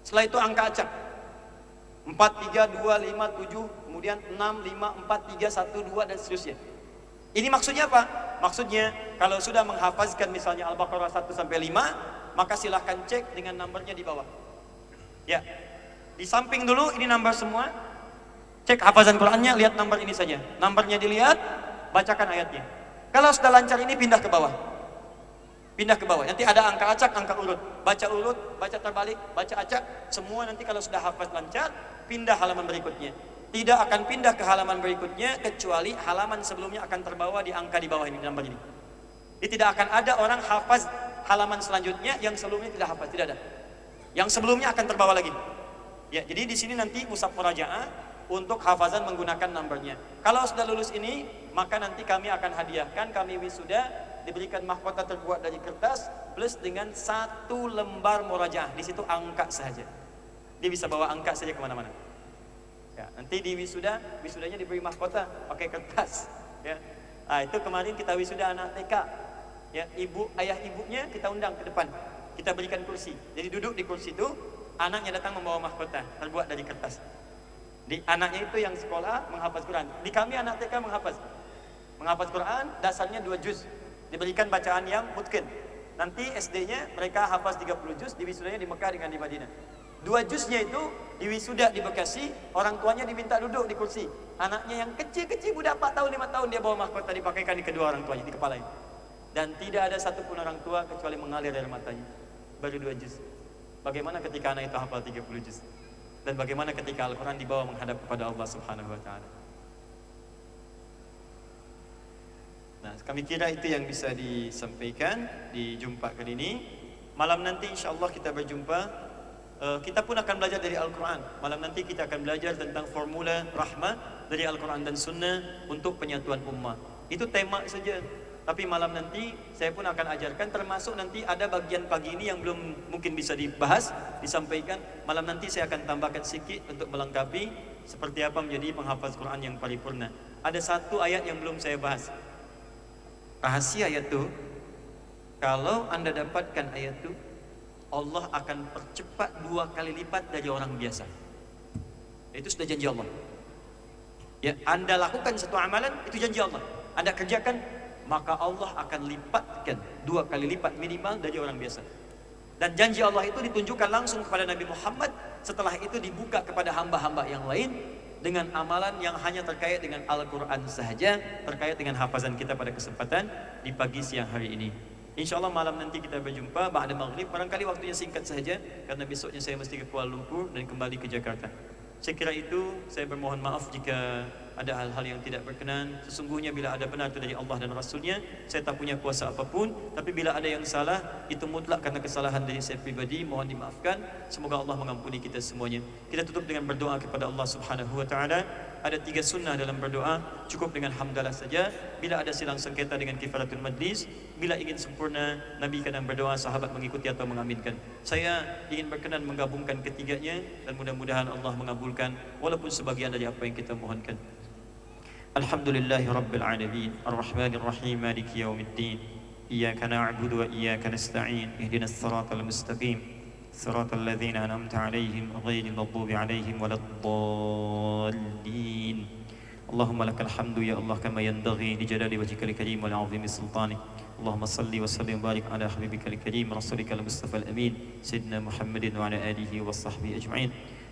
Setelah itu angka acak 4, 3, 2, 5, 7, kemudian 6, 5, 4, 3, 1, 2 dan seterusnya. Ini maksudnya apa? Maksudnya kalau sudah menghafazkan misalnya Al-Baqarah 1 sampai 5, maka silahkan cek dengan nomornya di bawah. Ya, di samping dulu ini nomor semua. Cek hafazan Qur'annya, lihat nomor ini saja. Nomornya dilihat, bacakan ayatnya. Kalau sudah lancar ini pindah ke bawah. Pindah ke bawah. Nanti ada angka acak, angka urut. Baca terbalik, baca acak. Semua nanti kalau sudah hafaz lancar, pindah halaman berikutnya. Tidak akan pindah ke halaman berikutnya kecuali halaman sebelumnya akan terbawa di angka di bawah ini, nomor ini. Jadi tidak akan ada orang hafaz halaman selanjutnya yang sebelumnya tidak hafaz, tidak ada. Yang sebelumnya akan terbawa lagi. Ya, jadi di sini nanti mushaf murajaah untuk hafazan menggunakan nomornya. Kalau sudah lulus ini, maka nanti kami akan hadiahkan, kami wisuda diberikan mahkota terbuat dari kertas plus dengan 1 lembar murajaah. Di situ angka saja. Dia bisa bawa angka saja kemana-mana. Ya, nanti di wisudanya diberi mahkota pakai kertas. Ya, nah, itu kemarin kita wisuda anak TK. Ya, ayah ibunya kita undang ke depan. Kita berikan kursi. Jadi duduk di kursi itu, anaknya datang membawa mahkota terbuat dari kertas. Di anaknya itu yang sekolah menghafaz Quran. Di kami anak TK menghafaz Quran, dasarnya 2 juz. Diberikan bacaan yang mutqin. Nanti SD-nya mereka hafaz 30 juz, di wisudanya di Mekah dengan di Madinah. 2 juznya itu di wisuda di Bekasi, orang tuanya diminta duduk di kursi. Anaknya yang kecil-kecil, budak 4 tahun, 5 tahun, dia bawa mahkota dipakaikan di kedua orang tuanya, di kepalanya. Dan tidak ada satupun orang tua kecuali mengalir air matanya. Baru 2 juz. Bagaimana ketika anak itu hafal 30 juz? Dan bagaimana ketika Al-Quran dibawa menghadap kepada Allah Subhanahu wa Ta'ala? Nah, kami kira itu yang bisa disampaikan di jumpa kali ini. Malam nanti insya Allah kita berjumpa. Kita pun akan belajar dari Al-Quran. Malam nanti kita akan belajar tentang formula rahmah dari Al-Quran dan Sunnah untuk penyatuan ummah. Itu tema saja. Tapi malam nanti saya pun akan ajarkan, termasuk nanti ada bagian pagi ini yang belum mungkin bisa dibahas, disampaikan. Malam nanti saya akan tambahkan sedikit untuk melengkapi seperti apa menjadi penghafaz Quran yang paripurna. Ada 1 ayat yang belum saya bahas. Rahasia ayat itu, kalau Anda dapatkan ayat itu, Allah akan percepat 2 kali lipat dari orang biasa. Itu sudah janji Allah. Ya, Anda lakukan satu amalan, itu janji Allah. Anda kerjakan, maka Allah akan lipatkan 2 kali lipat minimal dari orang biasa. Dan janji Allah itu ditunjukkan langsung kepada Nabi Muhammad. Setelah itu dibuka kepada hamba-hamba yang lain dengan amalan yang hanya terkait dengan Al-Quran sahaja, terkait dengan hafazan kita pada kesempatan di pagi siang hari ini. InsyaAllah malam nanti kita berjumpa ba'da maghrib. Barangkali waktunya singkat saja karena besoknya saya mesti ke Kuala Lumpur dan kembali ke Jakarta. Saya kira itu, saya bermohon maaf jika ada hal-hal yang tidak berkenan. Sesungguhnya bila ada benar itu dari Allah dan Rasulnya, saya tak punya kuasa apapun. Tapi bila ada yang salah, itu mutlak karena kesalahan dari saya pribadi, mohon dimaafkan. Semoga Allah mengampuni kita semuanya. Kita tutup dengan berdoa kepada Allah Subhanahu wa Ta'ala. Ada 3 sunnah dalam berdoa, cukup dengan hamdalah saja. Bila ada silang sengketa dengan kifaratul majlis, bila ingin sempurna, Nabi kadang berdoa, sahabat mengikuti atau mengaminkan. Saya ingin berkenan menggabungkan ketiganya dan mudah-mudahan Allah mengabulkan walaupun sebagian dari apa yang kita mohonkan. Alhamdulillahi Rabbil Alamin, Ar-Rahmanir Rahim, Maliki Yawmiddin. Iyyaka na'budu wa iyyaka nasta'in, ihdinas siratal mustaqim. صراط الذين أنعمت عليهم غير المغضوب عليهم ولا الضالين اللهم لك الحمد يا الله كما ينبغي لجلال وجهك الكريم والعظيم سلطانك اللهم صل وسلم وبارك على حبيبك الكريم رسولك المصطفى الأمين سيدنا محمد وعلى آله وصحبه أجمعين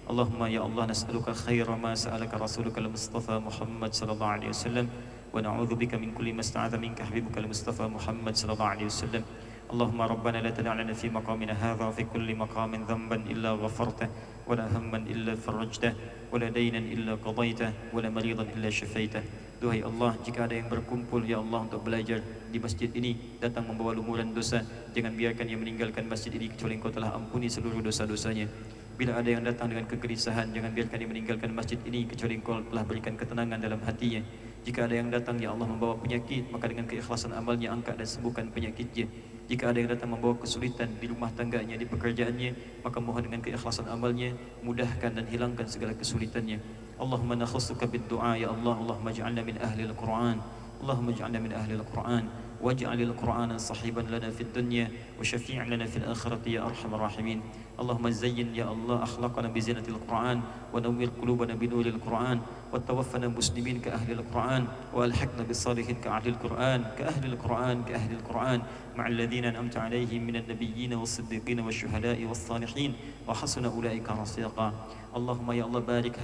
اللهم يا الله نسألك خير ما سألك رسولك المصطفى محمد صلى الله عليه وسلم ونعوذ بك من كل ما استعاذ منك حبيبك المصطفى محمد صلى الله عليه وسلم اللهم ربنا لا تدع لنا في مقامنا هذا في كل مقام ذنبا إلا غفرته ولا هما إلا فرجته ولا دينا إلا قضيته ولا مريضا إلا شفيته. Duhai Allah, jika ada yang berkumpul ya Allah untuk belajar di masjid ini, datang membawa lumuran dosa, jangan biarkan ia meninggalkan masjid ini kecuali Engkau telah ampuni seluruh dosa-dosanya. Bila ada yang datang dengan kegelisahan, jangan biarkan dia meninggalkan masjid ini kecuali Engkau telah berikan ketenangan dalam hatinya. Jika ada yang datang ya Allah membawa penyakit, maka dengan keikhlasan amalnya angkat dan sembuhkan penyakitnya. Jika ada yang datang membawa kesulitan di rumah tangganya, di pekerjaannya, maka mohon dengan keikhlasan amalnya mudahkan dan hilangkan segala kesulitannya. Allahumma nakhussuka bid-du'a ya Allah, Allahumma ij'alna min ahli al-Qur'an اللهم اجعلنا من أهل القرآن واجعل القرآن صحيبا لنا في الدنيا وشفيعا لنا في الآخرة يا أرحم الراحمين. اللهم زين يا الله أخلاقنا بزينة القرآن ونور قلوبنا بنور القرآن وتوفنا مسلمين كأهل القرآن وألحقنا بالصالحين كأهل القرآن كأهل القرآن مع الذين أنعمت عليهم من النبيين والصديقين والشهداء والصالحين وحسن أولئك رفيقا. اللهم يا الله بارك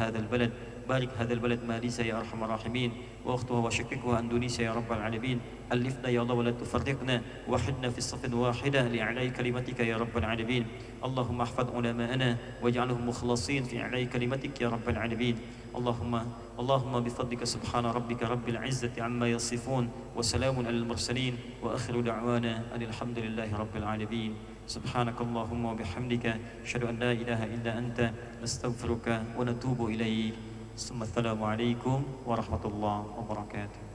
هذا البلد ماليزيا يا أرحم الراحمين وأختها وشقيقها أندونيسيا يا رب العالمين. ألفنا يا الله ولا تفرقنا وحدنا في الصف واحدة لإعلاء كلمتك يا رب العالمين. اللهم احفظ علماءنا واجعلهم مخلصين في إعلاء كلمتك يا رب العالمين. اللهم بفضلك سبحان ربك رب العزة عما يصفون وسلام على المرسلين وآخر دعوانا أن الحمد لله رب العالمين. سبحانك اللهم وبحمدك أشهد أن لا إله إلا أنت نستغفرك ونتوب إليك. ثم السلام عليكم ورحمة الله وبركاته.